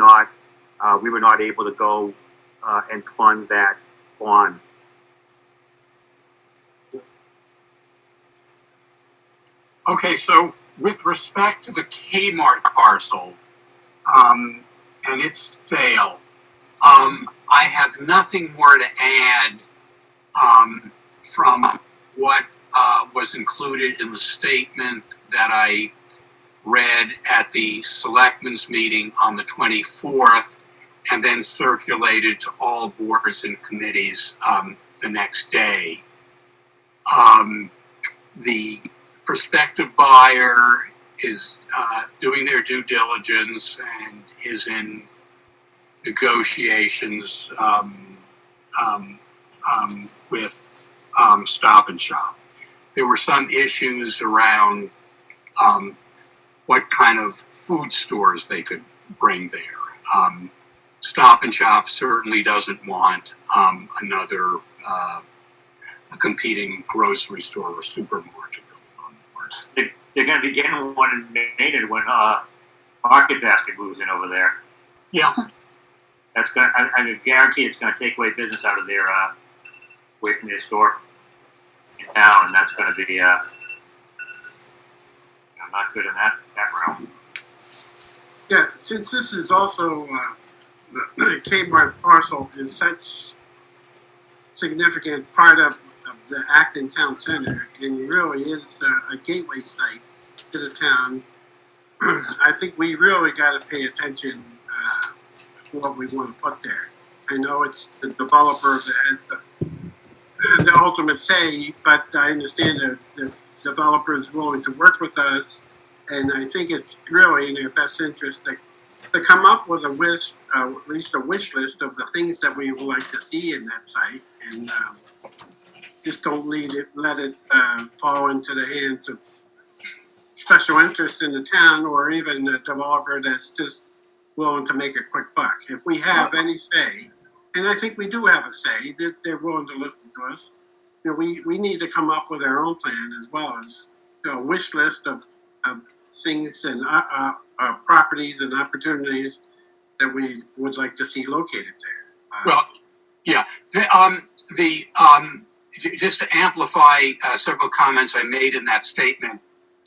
not able to go and fund that bond. Okay, so with respect to the Kmart parcel and its sale, I have nothing more to add from what was included in the statement that I read at the selectmen's meeting on the 24th and then circulated to all boards and committees the next day. The prospective buyer is doing their due diligence and is in negotiations with Stop and Shop. There were some issues around what kind of food stores they could bring there. Stop and Shop certainly doesn't want another a competing grocery store or supermarket going on the course. They're going to be getting one in Maynard when Market Basket moves in over there. Yeah. That's going. I guarantee it's going to take away business out of their away from their store in town, and that's going to be not good in that realm. Yeah, since this is also the Kmart parcel is such significant part of the Acton Town Center and really is a gateway site to the town, I think we really got to pay attention to what we want to put there. I know it's the developer that has the ultimate say, but I understand that the developer is willing to work with us, and I think it's really in their best interest to come up with a wish, at least a wish list of the things that we would like to see in that site, and just don't let it fall into the hands of special interest in the town or even a developer that's just willing to make a quick buck. If we have any say, and I think we do have a say, that they're willing to listen to us, we need to come up with our own plan as well as a wish list of things and properties and opportunities that we would like to see located there. Well, yeah, just to amplify several comments I made in that statement,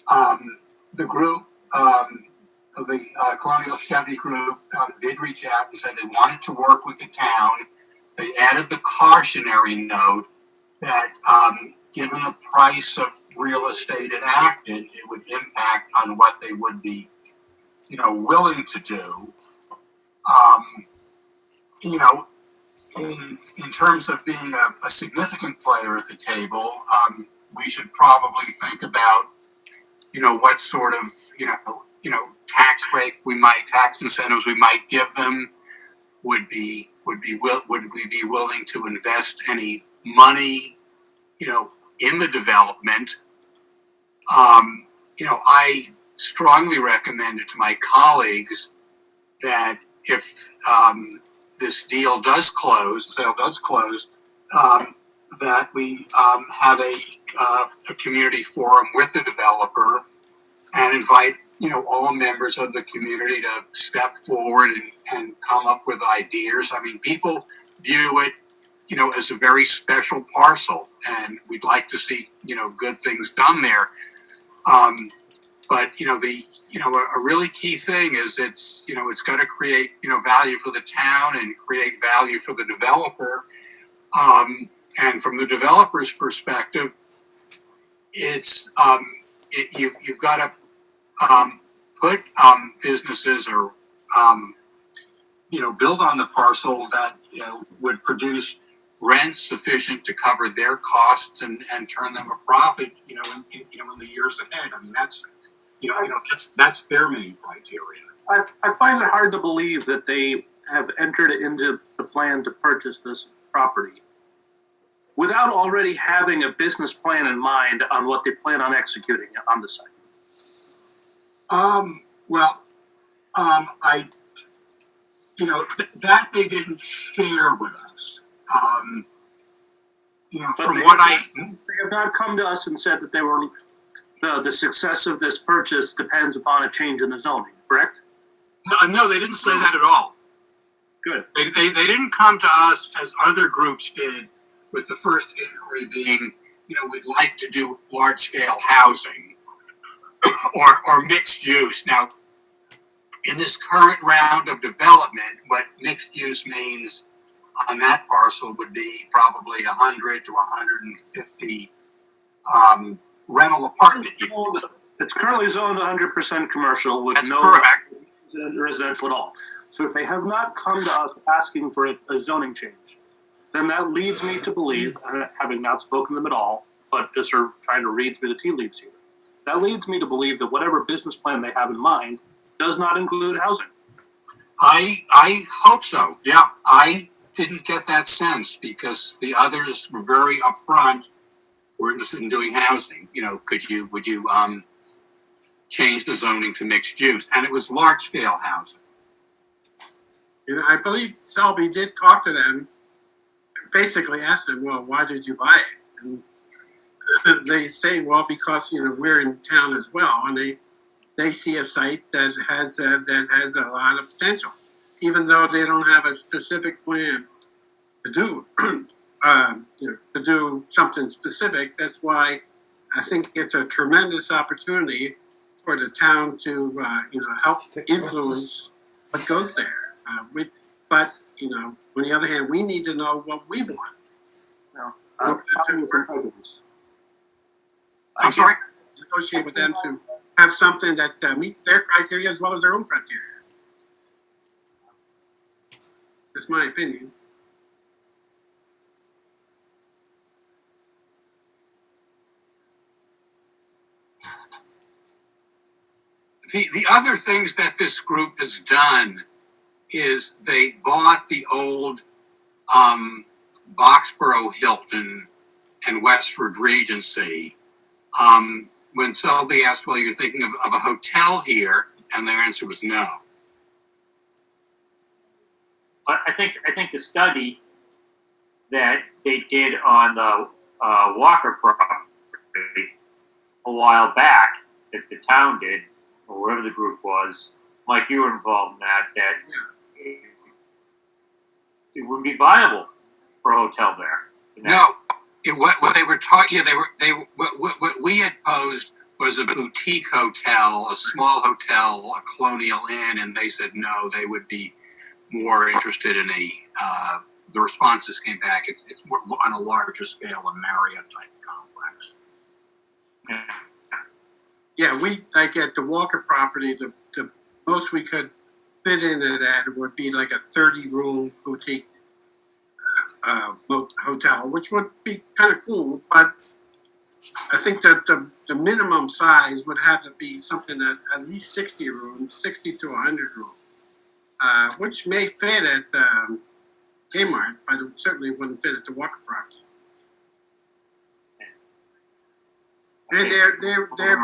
the group, the Colonial Chevy group did reach out and said they wanted to work with the town. They added the cautionary note that given the price of real estate in Acton, it would impact on what they would be, willing to do. In terms of being a significant player at the table, we should probably think about, what sort of, tax incentives we might give them. Would we be willing to invest any money, in the development? I strongly recommend it to my colleagues that if this deal does close, the sale does close, that we have a community forum with the developer and invite, all members of the community to step forward and come up with ideas. I mean, people view it, as a very special parcel, and we'd like to see, good things done there. But a really key thing is it's got to create value for the town and create value for the developer. And from the developer's perspective, it's you've got to put businesses or build on the parcel that would produce rents sufficient to cover their costs and turn them a profit in the years ahead. I mean, that's their main criteria. I find it hard to believe that they have entered into the plan to purchase this property without already having a business plan in mind on what they plan on executing on the site. That they didn't share with us. They have not come to us and said that they were the success of this purchase depends upon a change in the zoning, correct? No, they didn't say that at all. Good. They didn't come to us as other groups did, with the first inquiry being, we'd like to do large scale housing or mixed use. Now, in this current round of development, what mixed use means on that parcel would be probably 100 to 150 rental apartment units. It's currently zoned 100% commercial with That's no correct. residential at all. So if they have not come to us asking for a zoning change, then that leads me to believe, having not spoken to them at all, but just are trying to read through the tea leaves here, that leads me to believe that whatever business plan they have in mind does not include housing. I hope so. Yeah, I didn't get that sense because the others were very upfront. We're interested in doing housing. Would you change the zoning to mixed use? And it was large scale housing. I believe Selby did talk to them, basically asked them, well, why did you buy it? And they say, well, because, we're in town as well. And they see a site that has a lot of potential, even though they don't have a specific plan to do, to do something specific. That's why I think it's a tremendous opportunity for the town to, help to influence what goes there. But on the other hand, we need to know what we want. I'm sorry? Negotiate with them to have something that meets their criteria as well as their own criteria. That's my opinion. The other things that this group has done is they bought the old Boxborough Hilton and Westford Regency. When Selby asked, well, you're thinking of a hotel here, and their answer was no. I think the study that they did on the Walker property a while back, that the town did, or wherever the group was, Mike, you were involved in that it wouldn't be viable for a hotel there. No, what they were talking, what we had posed was a boutique hotel, a small hotel, a Colonial Inn, and they said no, they would be more interested in the responses came back, it's more on a larger scale, a Marriott type complex. Yeah, we, like at the Walker property, the most we could fit into that would be like a 30-room boutique hotel, which would be kind of cool, but I think that the minimum size would have to be something that at least 60 rooms, 60 to 100 rooms, which may fit at Kmart, but it certainly wouldn't fit at the Walker property. And their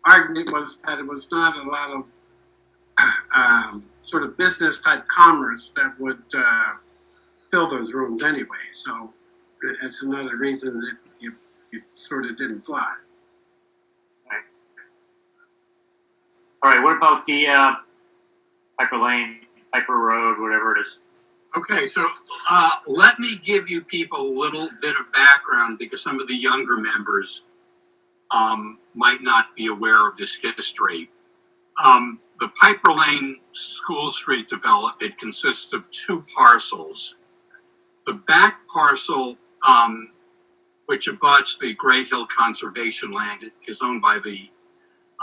argument was that it was not a lot of sort of business type commerce that would fill those rooms anyway. So it's another reason that it sort of didn't fly. All right, what about the Piper Lane, Piper Road, whatever it is? Okay, so let me give you people a little bit of background because some of the younger members might not be aware of this history. The Piper Lane School Street development consists of two parcels. The back parcel, which abuts the Great Hill Conservation Land, is owned by the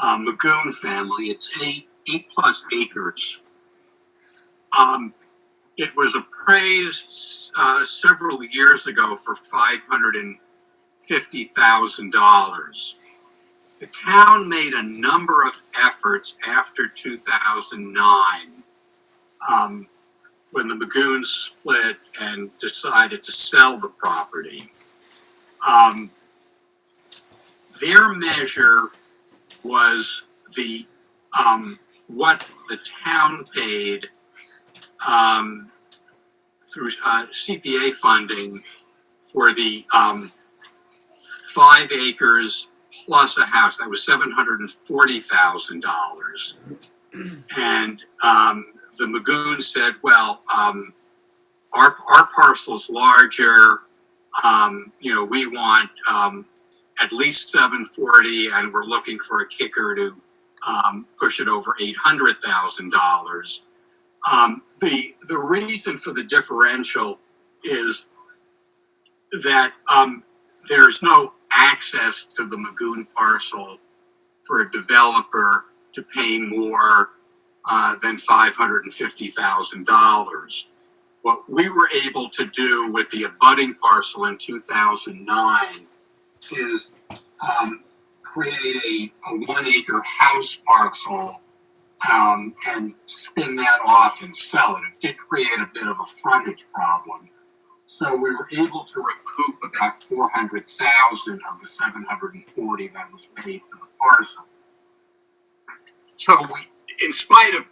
Magoon family. It's 8+ acres. It was appraised several years ago for $550,000. The town made a number of efforts after 2009, when the Magoons split and decided to sell the property. Their measure was the what the town paid through CPA funding for the 5 acres plus a house. That was $740,000. And the Magoons said, well, our parcel's larger. We want at least 740, and we're looking for a kicker to push it over $800,000. The reason for the differential is that there's no access to the Magoon parcel for a developer to pay more than $550,000. What we were able to do with the abutting parcel in 2009 is create a 1 acre house parcel and spin that off and sell it. It did create a bit of a frontage problem. So we were able to recoup about $400,000 of the $740 that was paid for the parcel. So in spite of,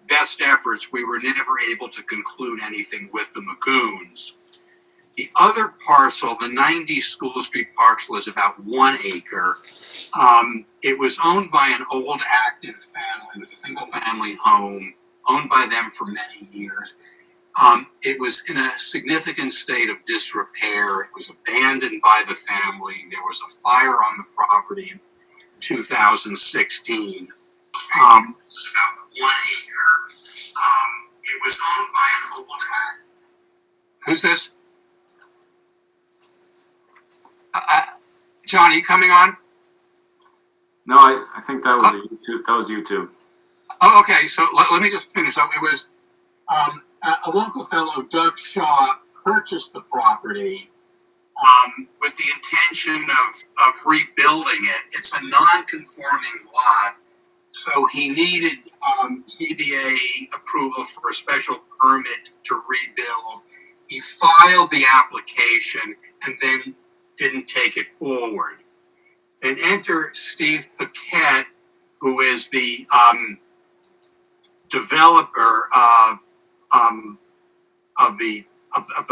best efforts, we were never able to conclude anything with the Magoons. The other parcel, the 90 School Street parcel, is about 1 acre. It was owned by an old Acton family. It was a single family home owned by them for many years. It was in a significant state of disrepair. It was abandoned by the family. There was a fire on the property in 2016. It was about 1 acre. It was owned by an old Acton. Who's this? John, are you coming on? No, I think that was YouTube. Oh, okay. So let me just finish up. It was a local fellow, Doug Shaw, purchased the property with the intention of rebuilding it. It's a non-conforming lot, so he needed CDA approval for a special permit to rebuild. He filed the application and then didn't take it forward. Then enter Steve Paquette, who is the developer of the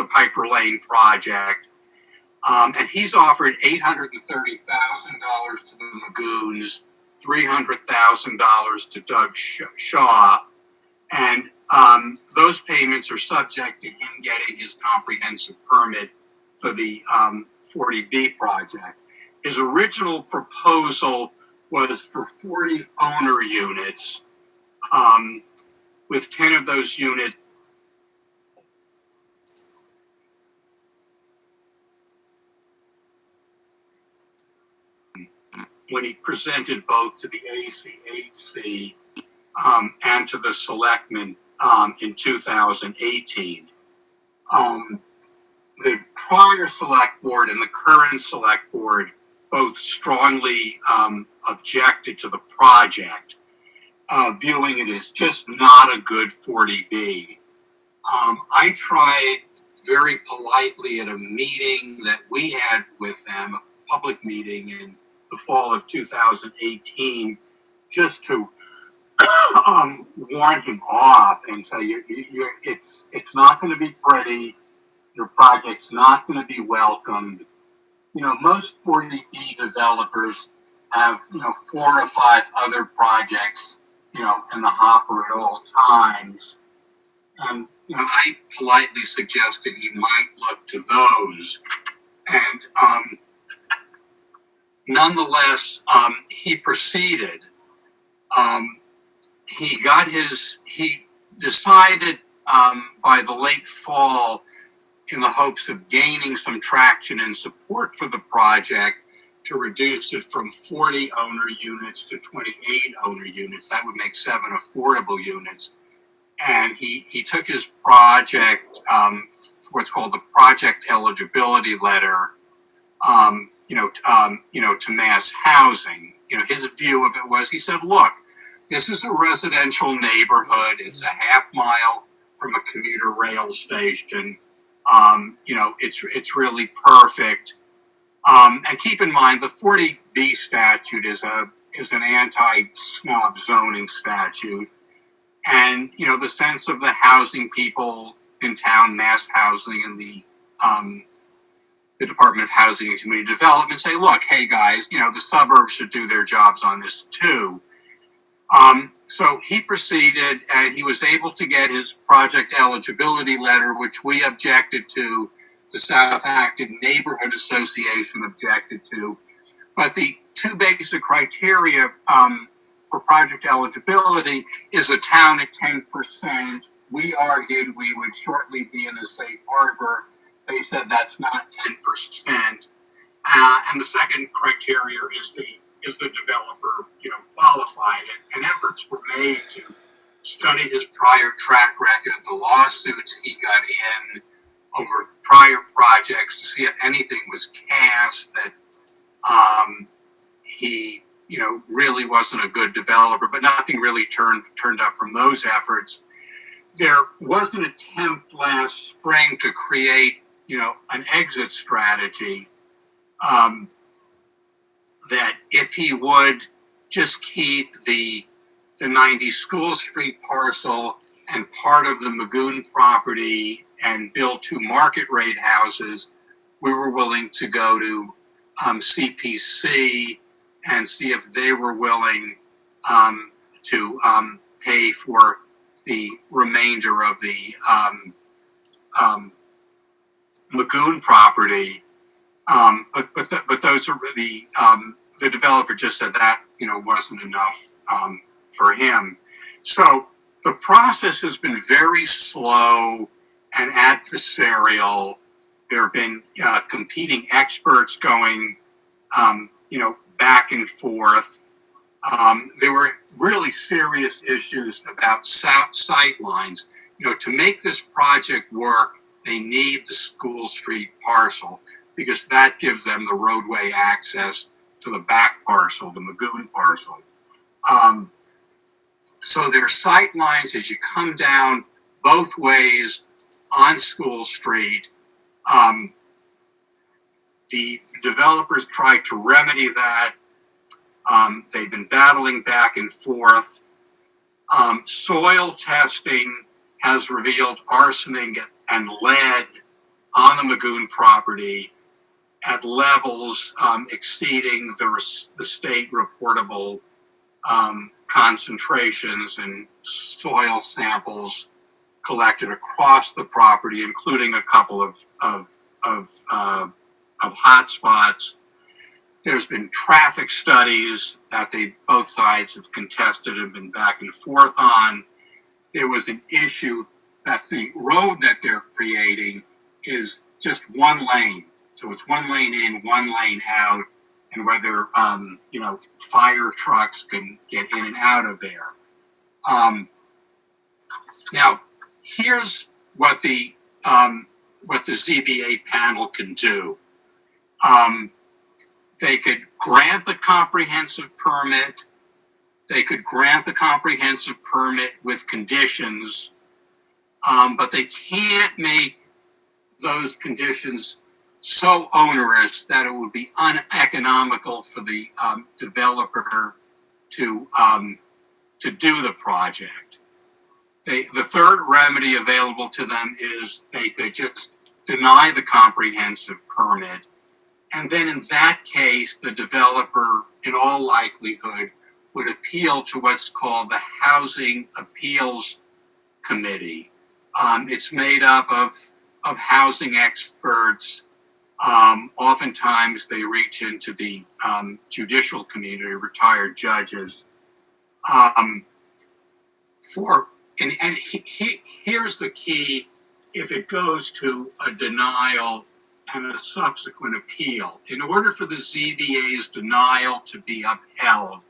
Piper Lane project, and he's offered $830,000 to the Magoons, $300,000 to Doug Shaw, and those payments are subject to him getting his comprehensive permit for the 40B project. His original proposal was for 40 owner units, with 10 of those units when he presented both to the ACHC and to the selectmen in 2018. The prior select board and the current select board both strongly objected to the project, viewing it as just not a good 40B. I tried very politely at a meeting that we had with them, a public meeting in the fall of 2018, just to warn him off and say, it's not going to be pretty. Your project's not going to be welcomed. You know, most 40B developers have, 4 or 5 other projects, in the hopper at all times. And, I politely suggested he might look to those. And nonetheless, he proceeded. He decided by the late fall, in the hopes of gaining some traction and support for the project, to reduce it from 40 owner units to 28 owner units. That would make 7 affordable units. And he took his project, what's called the project eligibility letter, to mass housing. His view of it was, he said, look, this is a residential neighborhood. It's a half mile from a commuter rail station. It's really perfect. And keep in mind, the 40B statute is an anti-snob zoning statute. And, the sense of the housing people in town, mass housing, and the Department of Housing and Community Development say, look, hey guys, the suburbs should do their jobs on this too. So he proceeded, and he was able to get his project eligibility letter, which we objected to, the South Acton Neighborhood Association objected to. But the 2 basic criteria for project eligibility is a town at 10%. We argued we would shortly be in a safe harbor. They said that's not 10%. And the second criteria is the developer, qualified. And efforts were made to study his prior track record, the lawsuits he got in over prior projects, to see if anything was cast that he, really wasn't a good developer, but nothing really turned up from those efforts. There was an attempt last spring to create, an exit strategy, that if he would just keep the 90 School Street parcel and part of the Magoon property and build 2 market rate houses, we were willing to go to CPC and see if they were willing to pay for the remainder of the Magoon property. But those are the developer just said that wasn't enough for him. So the process has been very slow and adversarial. There have been competing experts going, back and forth. There were really serious issues about sight lines. To make this project work, they need the School Street parcel, because that gives them the roadway access to the back parcel, the Magoon parcel. So there's sight lines as you come down both ways on School Street. The developers tried to remedy that. They've been battling back and forth. Soil testing has revealed arsenic and lead on the Magoon property at levels exceeding the state reportable concentrations in soil samples collected across the property, including a couple of hot spots. There's been traffic studies that both sides have contested and been back and forth on. There was an issue that the road that they're creating is just one lane. So it's one lane in, one lane out, and whether, fire trucks can get in and out of there. Now, here's what the ZBA panel can do. They could grant the comprehensive permit. They could grant the comprehensive permit with conditions, but they can't make those conditions so onerous that it would be uneconomical for the developer to do the project. The third remedy available to them is they could just deny the comprehensive permit. And then in that case, the developer, in all likelihood, would appeal to what's called the Housing Appeals Committee. It's made up of housing experts. Oftentimes they reach into the judicial community, retired judges. Here's the key: if it goes to a denial and a subsequent appeal, in order for the ZBA's denial to be upheld,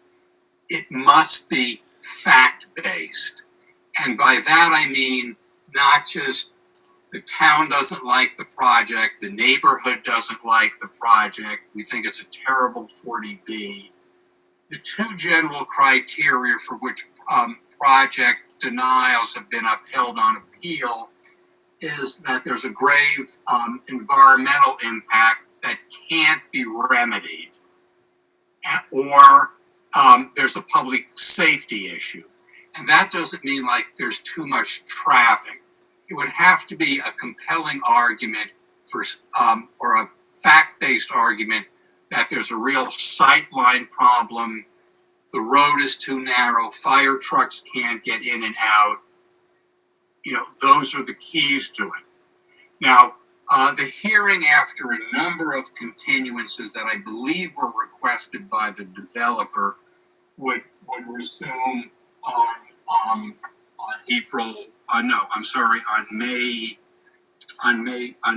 it must be fact-based. And by that I mean not just the town doesn't like the project, the neighborhood doesn't like the project, we think it's a terrible 40B. The two general criteria for which project denials have been upheld on appeal is that there's a grave environmental impact that can't be remedied, or there's a public safety issue. And that doesn't mean like there's too much traffic. It would have to be a compelling argument for, or a fact-based argument that there's a real sightline problem, the road is too narrow, fire trucks can't get in and out. Those are the keys to it. Now, the hearing, after a number of continuances that I believe were requested by the developer, would resume on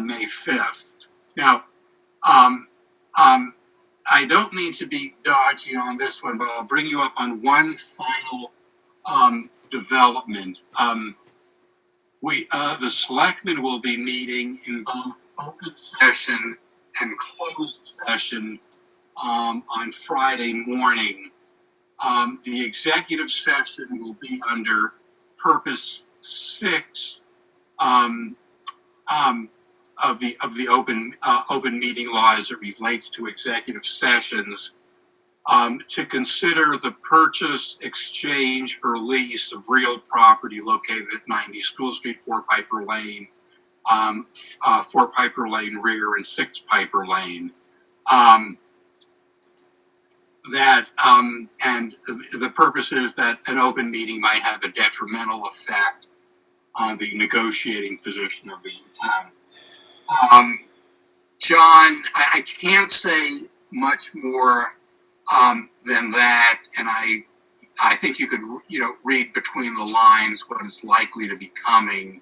May 5th. Now, I don't mean to be dodgy on this one, but I'll bring you up on one final development. The selectmen will be meeting in both open session and closed session on Friday morning. The executive session will be under Purpose 6 of the open meeting law as it relates to executive sessions, to consider the purchase, exchange, or lease of real property located at 90 School Street, 4 Piper Lane, 4 Piper Lane Rear, and 6 Piper Lane. And the purpose is that an open meeting might have a detrimental effect on the negotiating position of the town. John, I can't say much more than that, and I think you could read between the lines what is likely to be coming,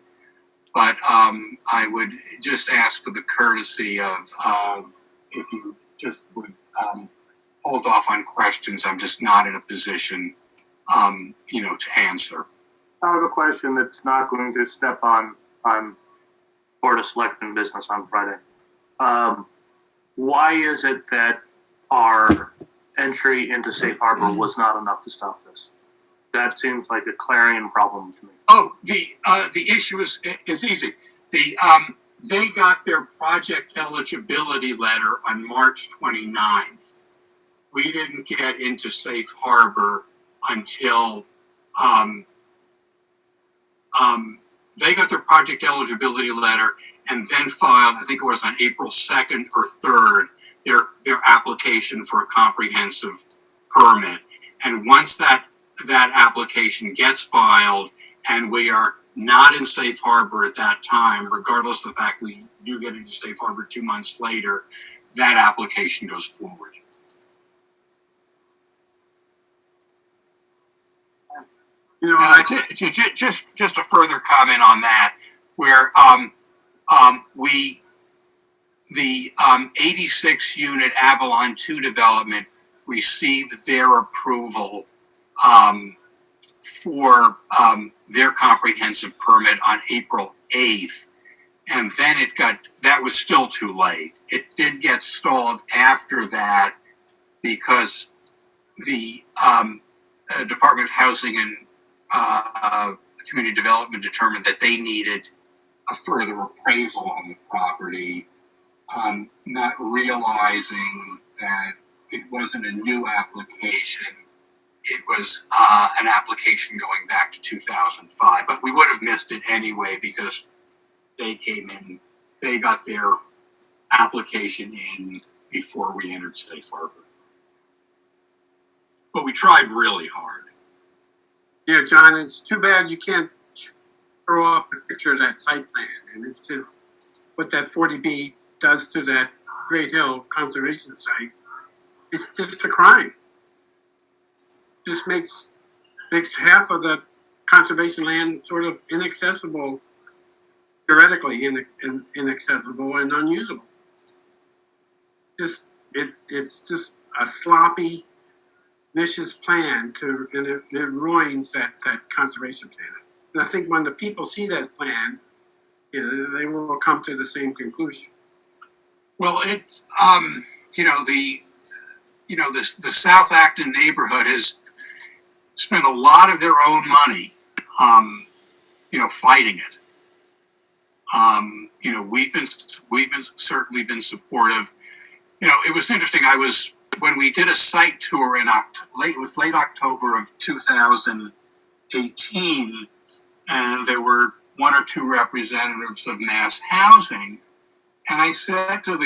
but I would just ask for the courtesy of if you just would hold off on questions. I'm just not in a position to answer. I have a question that's not going to step on Board of Selectmen business on Friday. Why is it that our entry into Safe Harbor was not enough to stop this? That seems like a clarion problem to me. Oh, the issue is easy. They got their project eligibility letter on March 29th. We didn't get into Safe Harbor until they got their project eligibility letter and then filed, I think it was on April 2nd or 3rd, their application for a comprehensive permit. And once that application gets filed and we are not in safe harbor at that time, regardless of the fact we do get into safe harbor 2 months later, that application goes forward. You know, Just a further comment on that, where the 86 unit Avalon 2 development received their approval for their comprehensive permit on April 8th. And then that was still too late. It did get stalled after that because the Department of Housing and Community Development determined that they needed a further appraisal on the property, not realizing that it wasn't a new application. It was an application going back to 2005, but we would have missed it anyway because they came in, they got their application in before we entered safe harbor. But we tried really hard. Yeah, John, it's too bad you can't throw up a picture of that site plan. And it's just what that 40B does to that Great Hill conservation site. It's just a crime. Just makes half of the conservation land sort of inaccessible, theoretically inaccessible and unusable. It's just a sloppy, vicious plan and it ruins that conservation plan. And I think when the people see that plan, they will come to the same conclusion. Well, the South Acton neighborhood has spent a lot of their own money, fighting it. We've certainly been supportive. It was interesting. When we did a site tour in late October of 2018, and there were one or two representatives of Mass Housing, and I said to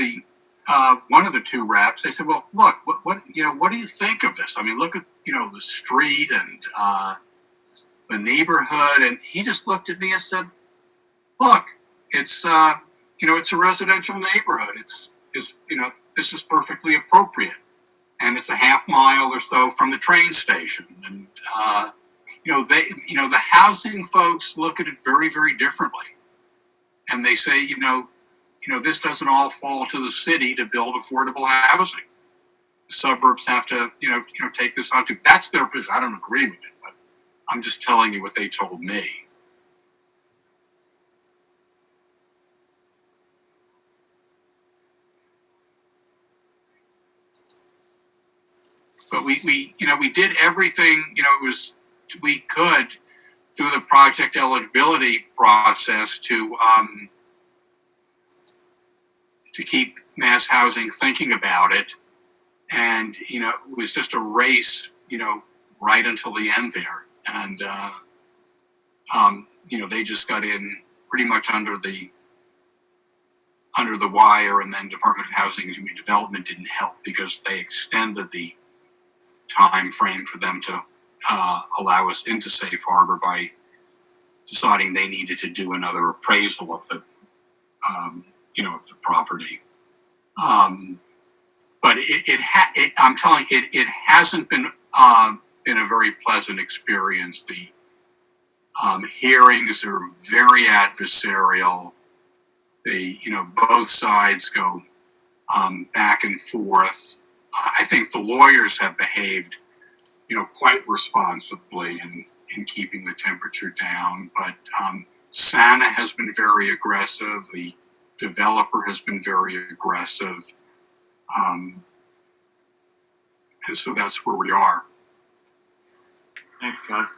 one of the two reps, they said, "Well, look, what do you think of this? I mean, look at the street and the neighborhood." And he just looked at me and said, "Look, it's it's a residential neighborhood. It's this is perfectly appropriate, and it's a half mile or so from the train station." And the housing folks look at it very, very differently, and they say, this doesn't all fall to the city to build affordable housing. The suburbs have to, take this on too. That's their position. I don't agree with it, but I'm just telling you what they told me. But we did everything, we could through the project eligibility process to keep Mass Housing thinking about it. And, it was just a race, right until the end there. And, they just got in pretty much under the wire, and then Department of Housing and Community Development didn't help because they extended the time frame for them to allow us into safe harbor by deciding they needed to do another appraisal of the of the property. But I'm telling you, it hasn't been a very pleasant experience. The hearings are very adversarial. They, both sides go back and forth. I think the lawyers have behaved, quite responsibly in keeping the temperature down. But Santa has been very aggressive. The developer has been very aggressive. And so that's where we are. Thanks, John.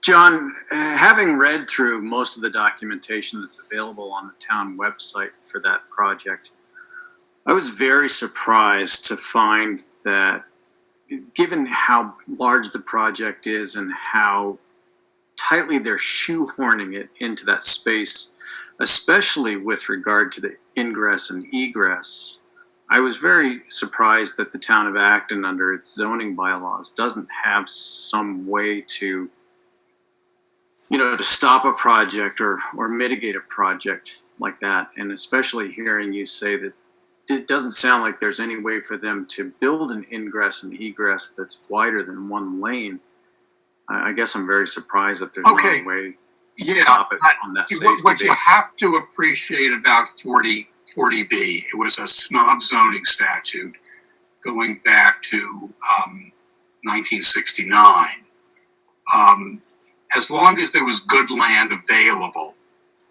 John, having read through most of the documentation that's available on the town website for that project, I was very surprised to find that, given how large the project is and how tightly they're shoehorning it into that space, especially with regard to the ingress and egress, I was very surprised that the town of Acton, under its zoning bylaws, doesn't have some way to to stop a project or mitigate a project like that. And especially hearing you say that it doesn't sound like there's any way for them to build an ingress and egress that's wider than one lane. I guess I'm very surprised that there's not a way to stop it on that safety What you basis. have to appreciate about 40B, it was a snob zoning statute going back to 1969. As long as there was good land available,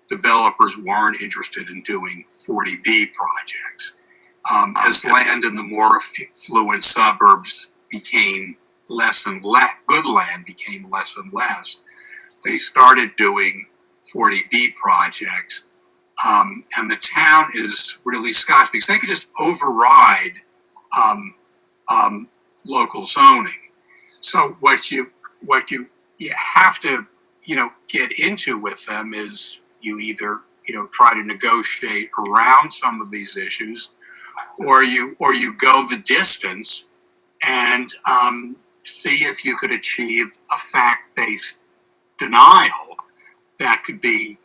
developers weren't interested in doing 40B projects. As land in the more affluent suburbs became less and less, good land became less and less, they started doing 40B projects. And the town is really scotch because they could just override local zoning. So what you have to get into with them is you either try to negotiate around some of these issues, or you go the distance and see if you could achieve a fact-based denial that could be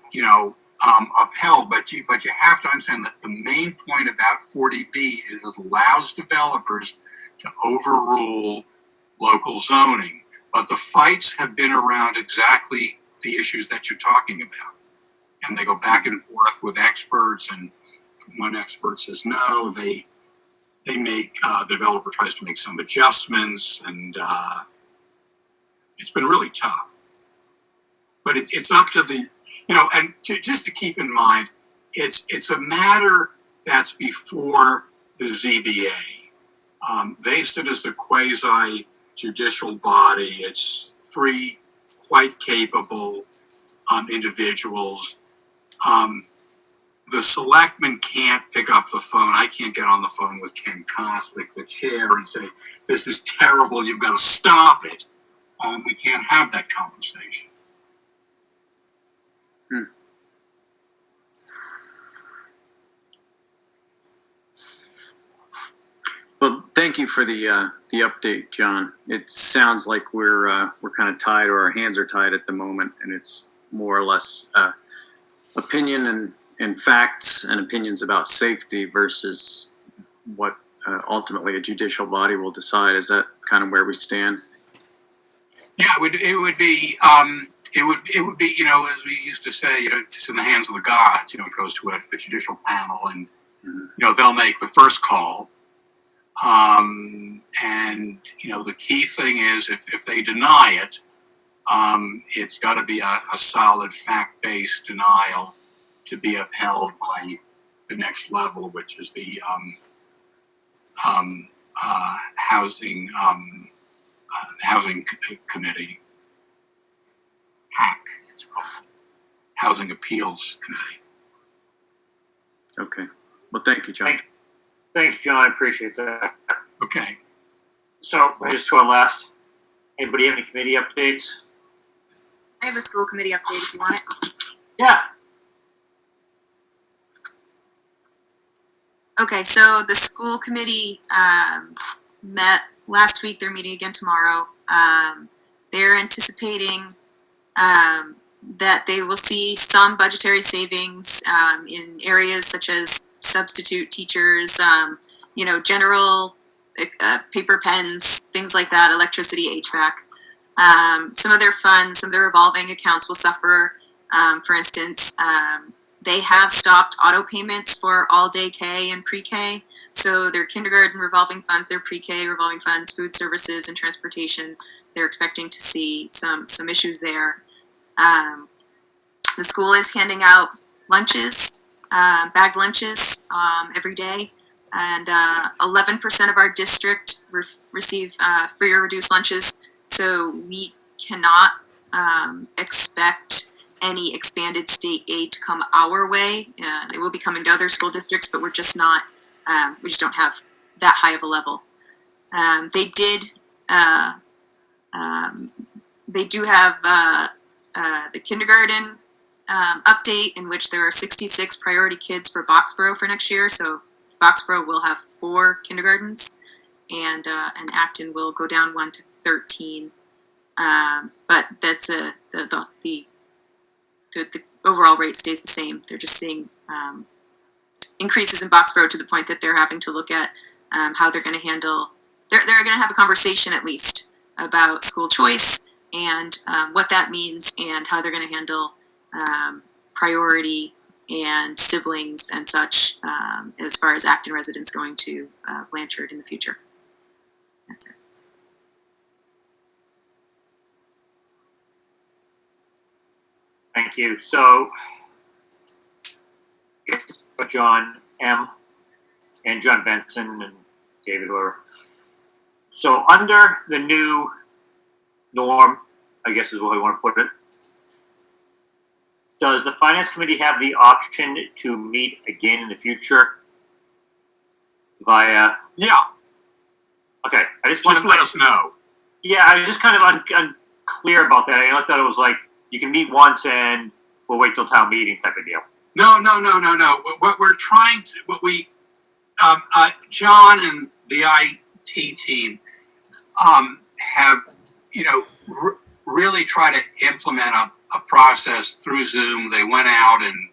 upheld. But you have to understand that the main point about 40B is it allows developers to overrule local zoning. But the fights have been around exactly the issues that you're talking about. And they go back and forth with experts, and one expert says no, they make, the developer tries to make some adjustments, and it's been really tough. But it's up to the, and just to keep in mind, it's a matter that's before the ZBA. They sit as a quasi-judicial body. It's 3 quite capable individuals. The selectmen can't pick up the phone. I can't get on the phone with Ken Kostick, the chair, and say, this is terrible, you've got to stop it. We can't have that conversation. Well, thank you for the update, John. It sounds like we're kind of tied, or our hands are tied at the moment, and it's more or less opinion and facts and opinions about safety versus what ultimately a judicial body will decide. Is that kind of where we stand? Yeah, it would be as we used to say, it's in the hands of the gods. It goes to a judicial panel, and they'll make the first call. And the key thing is if they deny it, it's got to be a solid fact-based denial to be upheld by the next level, which is the housing committee. HAC, it's called Housing Appeals Committee. Okay. Well, thank you, John. Thanks, John. I appreciate that. Okay. So, just to our last. Anybody have any committee updates? I have a school committee update if you want it. Yeah. Okay, so the school committee met last week. They're meeting again tomorrow. They're anticipating that they will see some budgetary savings in areas such as substitute teachers, general paper pens, things like that, electricity, HVAC. Some of their funds, some of their revolving accounts will suffer. For instance, they have stopped auto payments for all day K and pre-K. So their kindergarten revolving funds, their pre-K revolving funds, food services and transportation, they're expecting to see some issues there. The school is handing out lunches, bagged lunches every day. And 11% of our district receive free or reduced lunches. So we cannot expect any expanded state aid to come our way. It will be coming to other school districts, but we're just not, we just don't have that high of a level. They do have the kindergarten update, in which there are 66 priority kids for Boxborough for next year. So Boxborough will have 4 kindergartens, and Acton will go down 1 to 13. But that's the the overall rate stays the same. They're just seeing increases in Boxborough to the point that they're having to look at how they're going to handle. They're going to have a conversation at least about school choice and what that means and how they're going to handle priority and siblings and such as far as Acton residents going to Blanchard in the future. That's it. Thank you. So, it's John M. and John Benson and David were. So, under the new norm, I guess is what I want to put it, does the Finance Committee have the option to meet again in the future via? Yeah, Okay, I just want just to let us know. Yeah, I was just kind of unclear about that. I thought it was like you can meet once and we'll wait till town meeting type of deal. No. What we're trying to, John and the IT team have, really tried to implement a process through Zoom. They went out and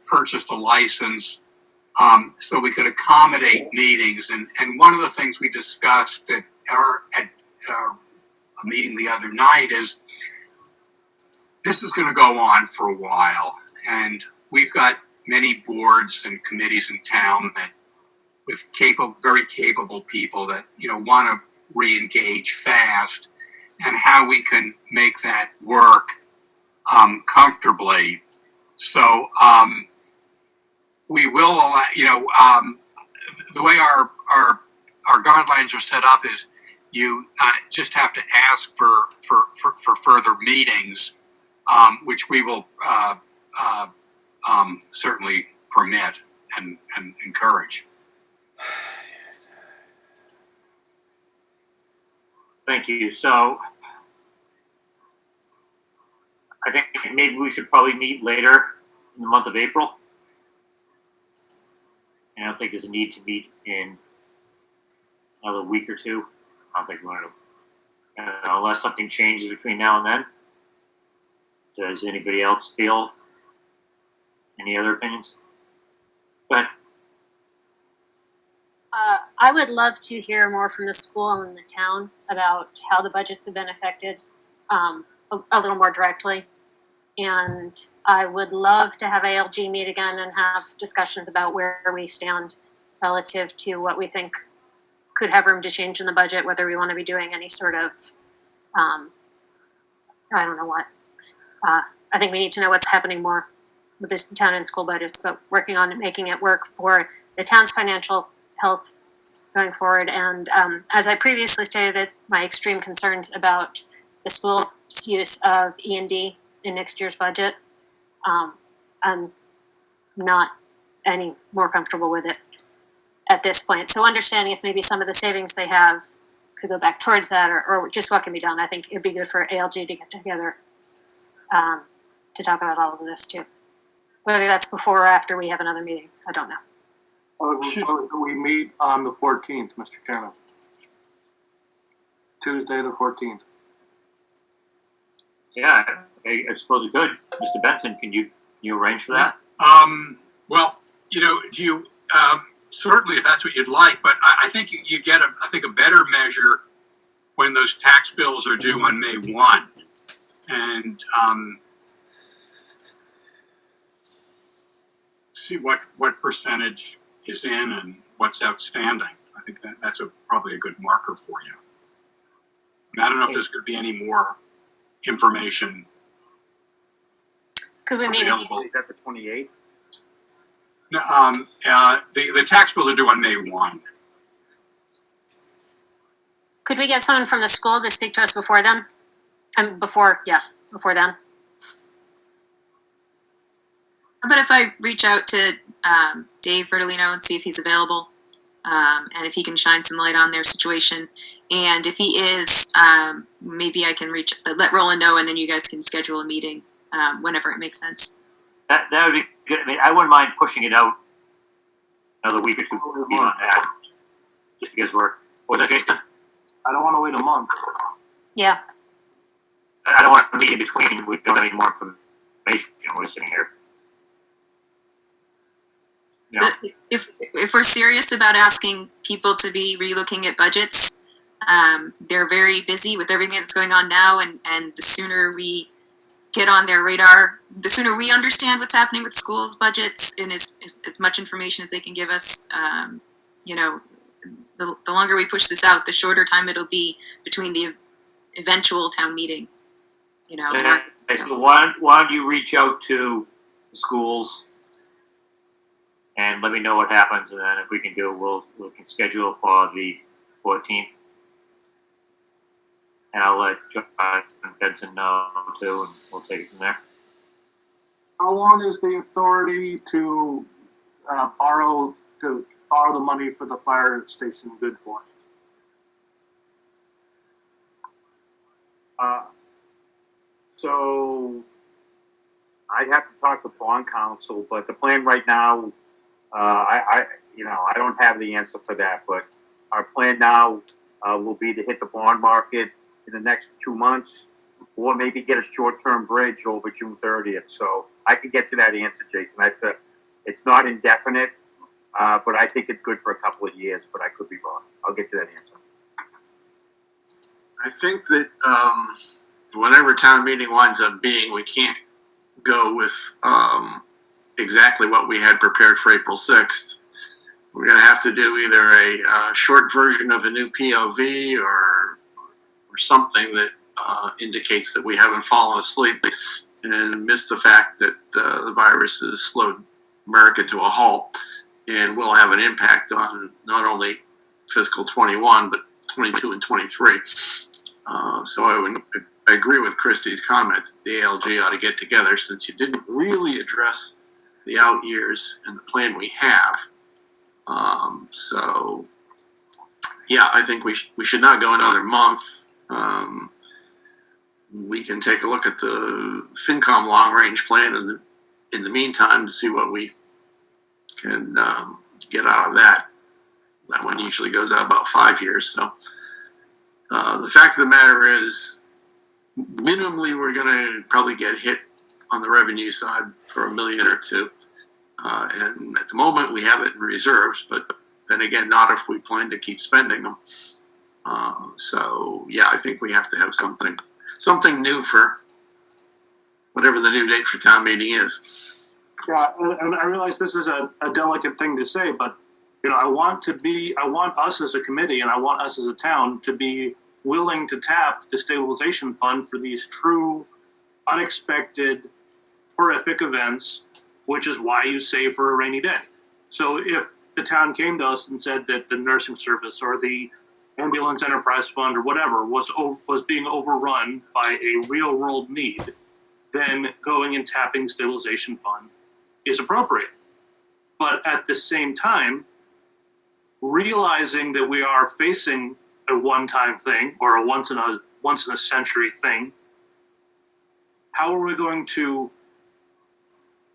purchased a license so we could accommodate meetings. And one of the things we discussed at our meeting the other night is this is going to go on for a while. And we've got many boards and committees in town that with very capable people that, want to re-engage fast, and how we can make that work comfortably. So we will allow, the way our guidelines are set up is you just have to ask for further meetings, which we will certainly permit and encourage. Thank you. So I think maybe we should probably meet later in the month of April. I don't think there's a need to meet in another week or two. I don't think we're going to, unless something changes between now and then. Does anybody else feel any other opinions? Go ahead. I would love to hear more from the school and the town about how the budgets have been affected a little more directly. And I would love to have ALG meet again and have discussions about where we stand relative to what we think could have room to change in the budget, whether we want to be doing any sort of, I don't know what. I think we need to know what's happening more with this town and school budgets, but working on making it work for the town's financial health going forward. And as I previously stated, my extreme concerns about the school's use of E&D in next year's budget, I'm not any more comfortable with it at this point. So understanding if maybe some of the savings they have could go back towards that, or just what can be done. I think it'd be good for ALG to get together to talk about all of this too. Whether that's before or after we have another meeting, I don't know. We meet on the 14th, Mr. Chairman. Tuesday the 14th. Yeah, I suppose we could. Mr. Benson, can you arrange for that? Well, do you certainly if that's what you'd like, but I think you get a better measure when those tax bills are due on May 1, and see what percentage is in and what's outstanding. I think that's probably a good marker for you. I don't know if there's going to be any more information Could we meet? available. Is that the 28th? No, the tax bills are due on May 1. Could we get someone from the school to speak to us before then? Before then. How about if I reach out to Dave Vertolino and see if he's available, and if he can shine some light on their situation. And if he is, maybe I can let Roland know, and then you guys can schedule a meeting whenever it makes sense. That would be good. I mean, I wouldn't mind pushing it out another week or two on that, just because was that Jason? I don't want to wait a month. Yeah. I don't want to meet in between. We don't have any more information. We're sitting here. You know, If we're serious about asking people to be relooking at budgets, they're very busy with everything that's going on now, and the sooner we get on their radar, the sooner we understand what's happening with schools' budgets and as much information as they can give us, the longer we push this out, the shorter time it'll be between the eventual town meeting. So why don't you reach out to the schools and let me know what happens, and then if we can do it, we can schedule for the 14th. And I'll let John Benson know too, and we'll take it from there. How long is the authority to borrow the money for the fire station good for? So I'd have to talk to bond counsel, but the plan right now, I don't have the answer for that, but our plan now will be to hit the bond market in the next 2 months, or maybe get a short-term bridge over June 30th. So I can get to that answer, Jason. It's not indefinite, but I think it's good for a couple of years, but I could be wrong. I'll get to that answer. I think that whatever town meeting winds up being, we can't go with exactly what we had prepared for April 6th. We're going to have to do either a short version of a new POV or something that indicates that we haven't fallen asleep and missed the fact that the virus has slowed America to a halt and will have an impact on not only fiscal 21, but 22 and 23. So I agree with Christie's comment that the ALG ought to get together, since you didn't really address the out years and the plan we have. So yeah, I think we should not go another month. We can take a look at the FinCom long-range plan in the meantime to see what we can get out of that. That one usually goes out about 5 years. So the fact of the matter is, minimally, we're going to probably get hit on the revenue side for $1 million or $2 million. And at the moment, we have it in reserves, but then again, not if we plan to keep spending them. So yeah, I think we have to have something new for whatever the new date for town meeting is. Yeah, and I realize this is a delicate thing to say, but I want us as a committee and I want us as a town to be willing to tap the stabilization fund for these true, unexpected, horrific events, which is why you save for a rainy day. So if the town came to us and said that the nursing service or the ambulance enterprise fund or whatever was being overrun by a real world need, then going and tapping the stabilization fund is appropriate. But at the same time, realizing that we are facing a one-time thing or a once in a century thing, how are we going to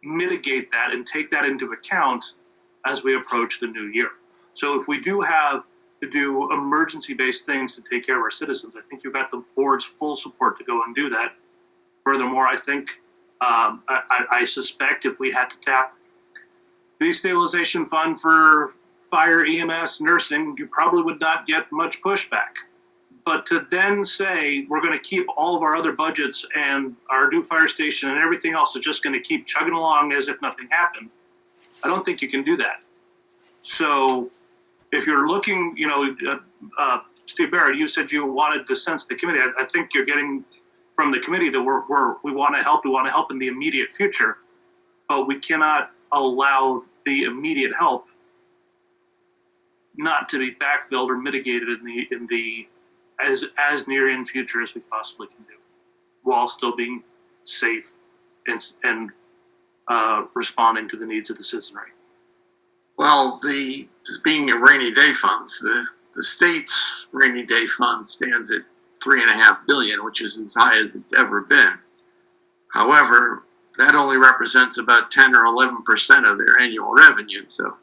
mitigate that and take that into account as we approach the new year? So if we do have to do emergency-based things to take care of our citizens, I think you've got the board's full support to go and do that. Furthermore, I think, I suspect if we had to tap the stabilization fund for fire, EMS, nursing, you probably would not get much pushback. But to then say we're going to keep all of our other budgets and our new fire station and everything else is just going to keep chugging along as if nothing happened, I don't think you can do that. So if you're looking, Steve Barrett, you said you wanted to sense the committee. I think you're getting from the committee that we want to help. We want to help in the immediate future, but we cannot allow the immediate help not to be backfilled or mitigated in the as near in future as we possibly can do, while still being safe and responding to the needs of the citizenry. Well, being a rainy day funds, the state's rainy day fund stands at $3.5 billion, which is as high as it's ever been. However, that only represents about 10 or 11% of their annual revenue. So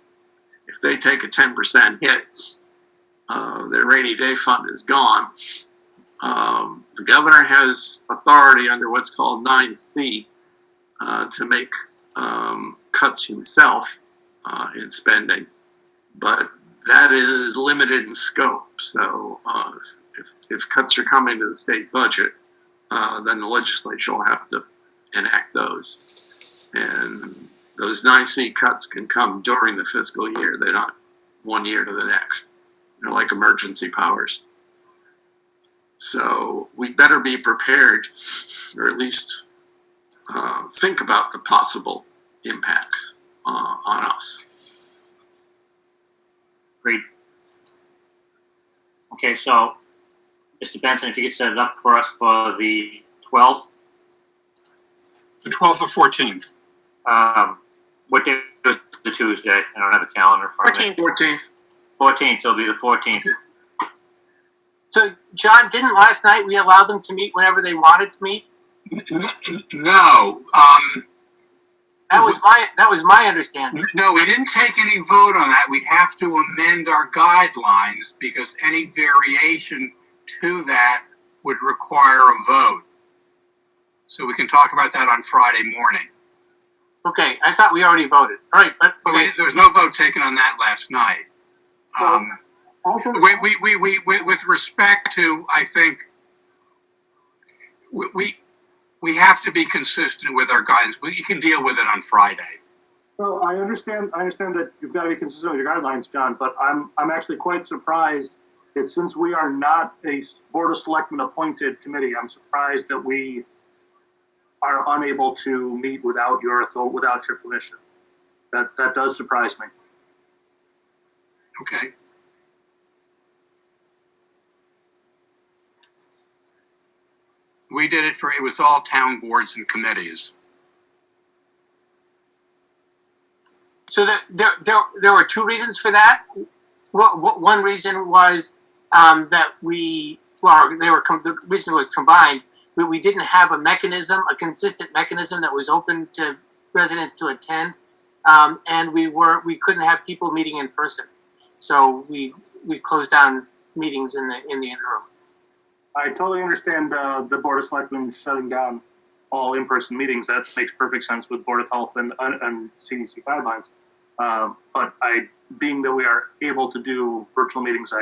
if they take a 10% hit, their rainy day fund is gone. The governor has authority under what's called 9C to make cuts himself in spending, but that is limited in scope. So if cuts are coming to the state budget, then the legislature will have to enact those. And those 9C cuts can come during the fiscal year. They're not 1 year to the next. They're like emergency powers. So we better be prepared, or at least think about the possible impacts on us. Great. Okay, so Mr. Benson, if you could set it up for us for the 12th. The 12th or 14th? What day was the Tuesday? I don't have a calendar in front of me. 14th. 14th, so it'll be the 14th. So, John, didn't last night we allow them to meet whenever they wanted to meet? No. That was my understanding. No, we didn't take any vote on that. We'd have to amend our guidelines because any variation to that would require a vote. So we can talk about that on Friday morning. Okay, I thought we already voted. All right, but There was no vote taken on that last night. Also, With respect to, I think, we have to be consistent with our guidance. You can deal with it on Friday. well, I understand that you've got to be consistent with your guidelines, John, but I'm actually quite surprised that since we are not a Board of Selectmen appointed committee, I'm surprised that we are unable to meet without your permission. That does surprise me. Okay. We did it it was all town boards and committees. so there were two reasons for that. One reason was that the reason was combined. We didn't have a consistent mechanism that was open to residents to attend, and we couldn't have people meeting in person. So we closed down meetings in the interim. I totally understand the Board of Selectmen shutting down all in-person meetings. That makes perfect sense with Board of Health and CDC guidelines. But being that we are able to do virtual meetings,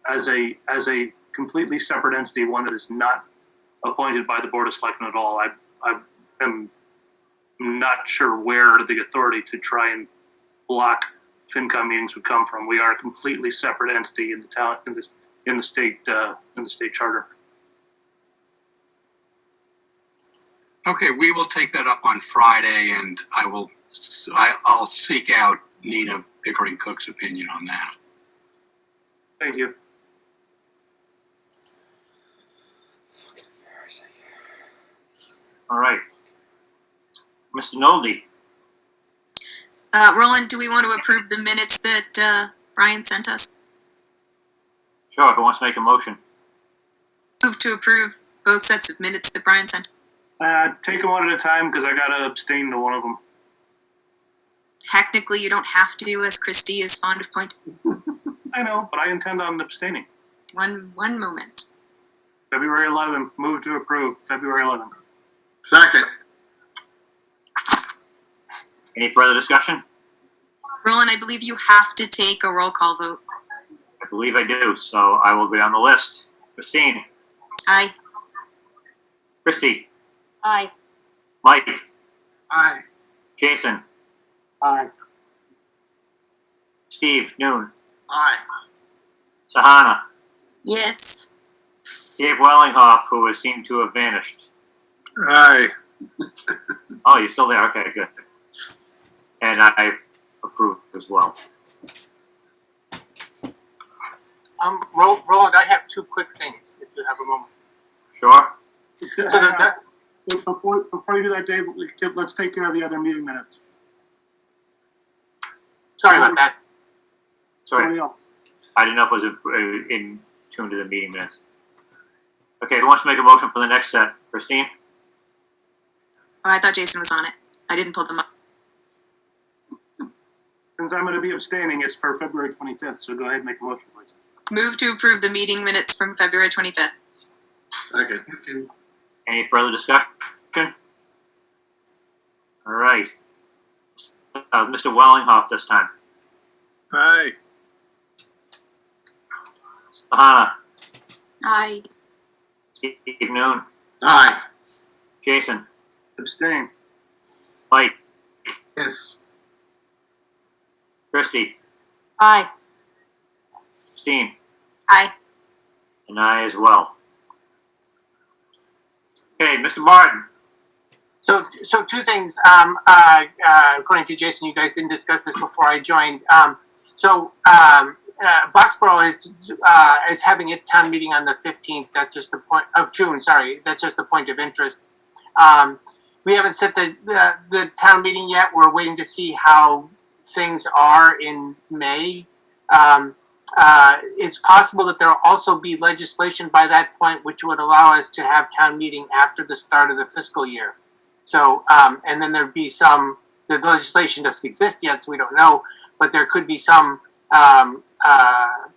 as a completely separate entity, one that is not appointed by the Board of Selectmen at all, I am not sure where the authority to try and block FinCom meetings would come from. We are a completely separate entity in the town, in the state charter. Okay, we will take that up on Friday, and I'll seek out Nina Pickering Cook's opinion on that. Thank you. All right. Mr. Nolde. Roland, do we want to approve the minutes that Brian sent us? Sure, who wants to make a motion? Move to approve both sets of minutes that Brian sent. Take them one at a time because I gotta abstain to one of them. Technically, you don't have to, as Christy is fond of pointing. I know, but I intend on abstaining. One moment. February 11th, move to approve, February 11th. Second. Any further discussion? Roland, I believe you have to take a roll call vote. I believe I do, so I will go down the list. Christine. Aye. Christy. Aye. Mike. Aye. Jason. Aye. Steve. Noon. Aye. Sahana. Yes. Dave Wellinghoff, who has seemed to have vanished. Aye. Oh, you're still there. Okay, good. And I approve as well. Roland, I have two quick things, if you have a moment. Sure. So before you do that, Dave, let's take care of the other meeting minutes. Sorry about that. Sorry. Somebody else. I didn't know if it was in tune to the meeting minutes. Okay, who wants to make a motion for the next set? Christine? Oh, I thought Jason was on it. I didn't pull them up. Since I'm going to be abstaining, it's for February 25th, so go ahead and make a motion, please. Move to approve the meeting minutes from February 25th. Second. Any further discussion? All right. Mr. Wellinghoff this time. Aye. Hannah, Aye. Steve Noon, Aye. Jason, Abstain. Mike, Yes. Christie, Aye. Christine, Aye. and I as well. Okay, Mr. Martin. So two things. According to Jason, you guys didn't discuss this before I joined. Boxborough is having its town meeting on the 15th. That's just the point of June. Sorry, that's just a point of interest. We haven't set the town meeting yet. We're waiting to see how things are in May. It's possible that there will also be legislation by that point, which would allow us to have town meeting after the start of the fiscal year. So, and then there'd be the legislation doesn't exist yet, so we don't know, but there could be some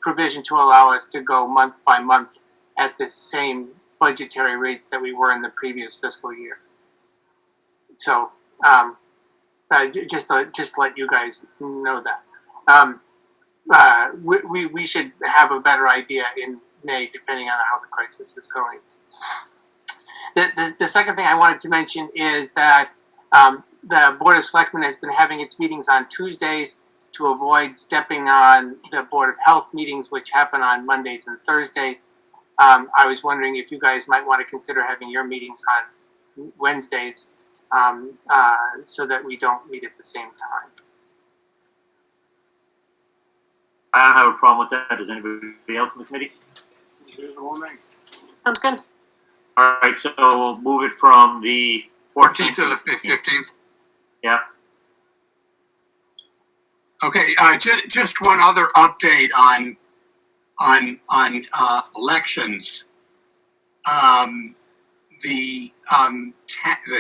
provision to allow us to go month by month at the same budgetary rates that we were in the previous fiscal year. So, just to let you guys know that. We should have a better idea in May, depending on how the crisis is going. The second thing I wanted to mention is that the Board of Selectmen has been having its meetings on Tuesdays to avoid stepping on the Board of Health meetings, which happen on Mondays and Thursdays. I was wondering if you guys might want to consider having your meetings on Wednesdays so that we don't meet at the same time. I don't have a problem with that. Does anybody else in the committee? Here's the whole thing. Sounds good. All right, so we'll move it from the 14th to the 15th. Yeah. Okay, just one other update on elections. The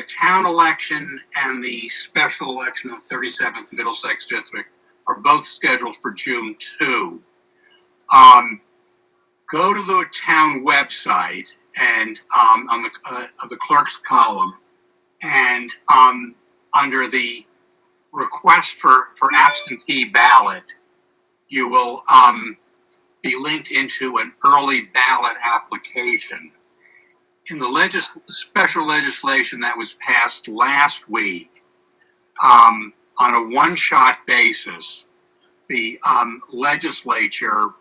town election and the special election of 37th Middlesex District are both scheduled for June 2. Go to the town website and on the clerk's column, and under the request for absentee ballot, you will be linked into an early ballot application. In the special legislation that was passed last week, on a one-shot basis, the legislature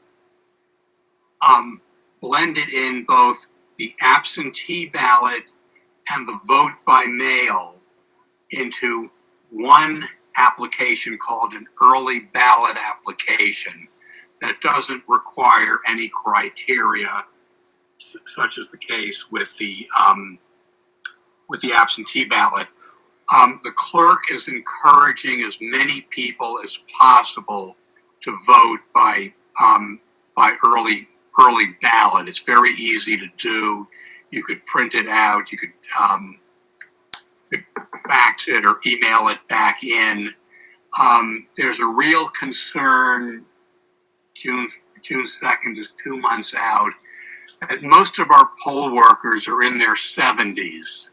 blended in both the absentee ballot and the vote by mail into one application called an early ballot application that doesn't require any criteria, such as the case with the absentee ballot. The clerk is encouraging as many people as possible to vote by early ballot. It's very easy to do. You could print it out. You could fax it or email it back in. There's a real concern. June 2nd is 2 months out. That most of our poll workers are in their 70s,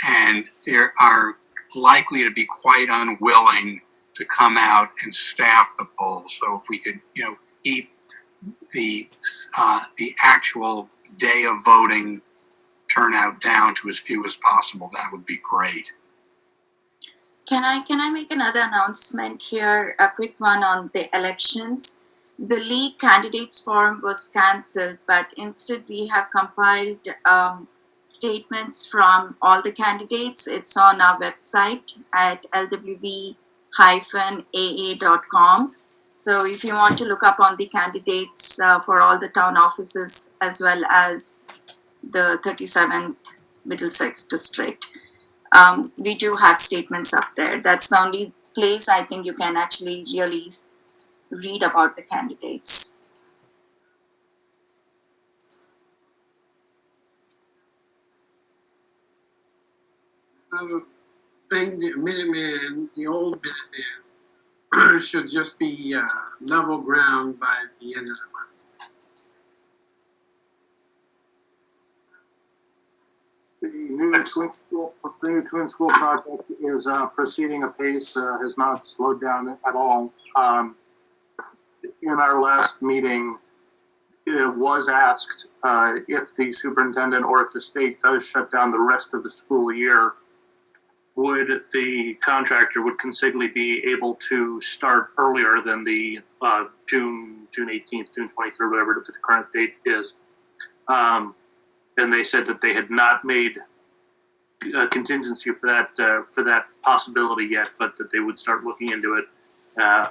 and they are likely to be quite unwilling to come out and staff the polls. So if we could, keep the actual day of voting turnout down to as few as possible, that would be great. Can I make another announcement here? A quick one on the elections. The League Candidates Forum was cancelled, but instead we have compiled statements from all the candidates. It's on our website at lwv-aa.com. So if you want to look up on the candidates for all the town offices as well as the 37th Middlesex District, we do have statements up there. That's the only place I think you can actually really read about the candidates. Another thing, the Minuteman, the old Minuteman, should just be level ground by the end of the month. The new twin school project is proceeding apace, has not slowed down at all. In our last meeting, it was asked if the superintendent or if the state does shut down the rest of the school year, would the contractor would considerably be able to start earlier than the June 18th, June 23rd, whatever the current date is. And they said that they had not made a contingency for that possibility yet, but that they would start looking into it.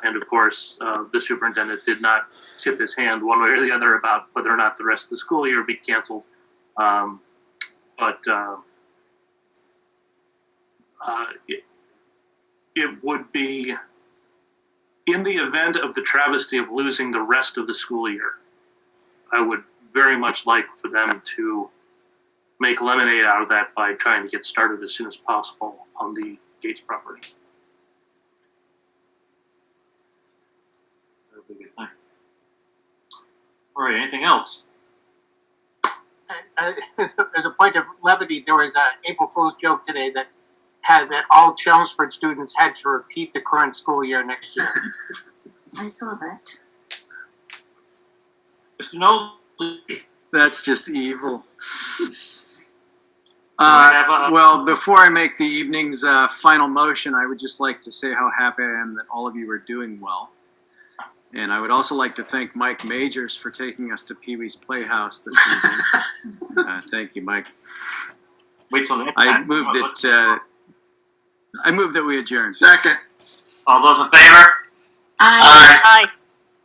And of course, the superintendent did not tip his hand one way or the other about whether or not the rest of the school year would be canceled. It would be, in the event of the travesty of losing the rest of the school year, I would very much like for them to make lemonade out of that by trying to get started as soon as possible on the Gates property. All right, anything else? There's a point of levity. There was an April Fool's joke today that had that all Chelmsford students had to repeat the current school year next year. I saw that. Mr. Nolan? That's just evil. I Well, before I make the evening's final motion, I would just like to say how happy I am that all of you are doing well. And I would also like to thank Mike Majors for taking us to Pee Wee's Playhouse this evening. Thank you, Mike. Wait till next I time. move that we adjourn. Second. All those in favor? Aye.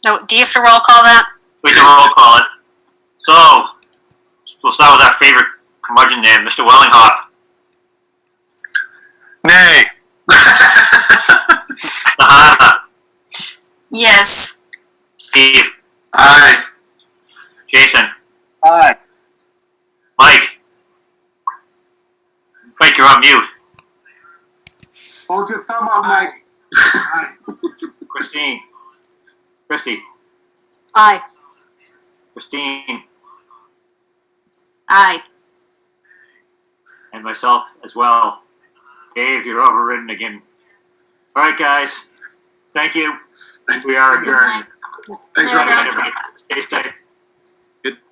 No, do you have to roll call that? We can roll call it. So, we'll start with our favorite curmudgeon there, Mr. Wellinghoff. Nay. Sahana. Yes. Steve. Aye. Jason. Aye. Mike. Mike, you're on mute. Hold your thumb up, Mike. Christine. Christy. Aye. Christine. Aye. And myself as well. Dave, you're overridden again. All right, guys. Thank you. We are adjourned. Thanks, Good Robert. night, everybody. Stay safe.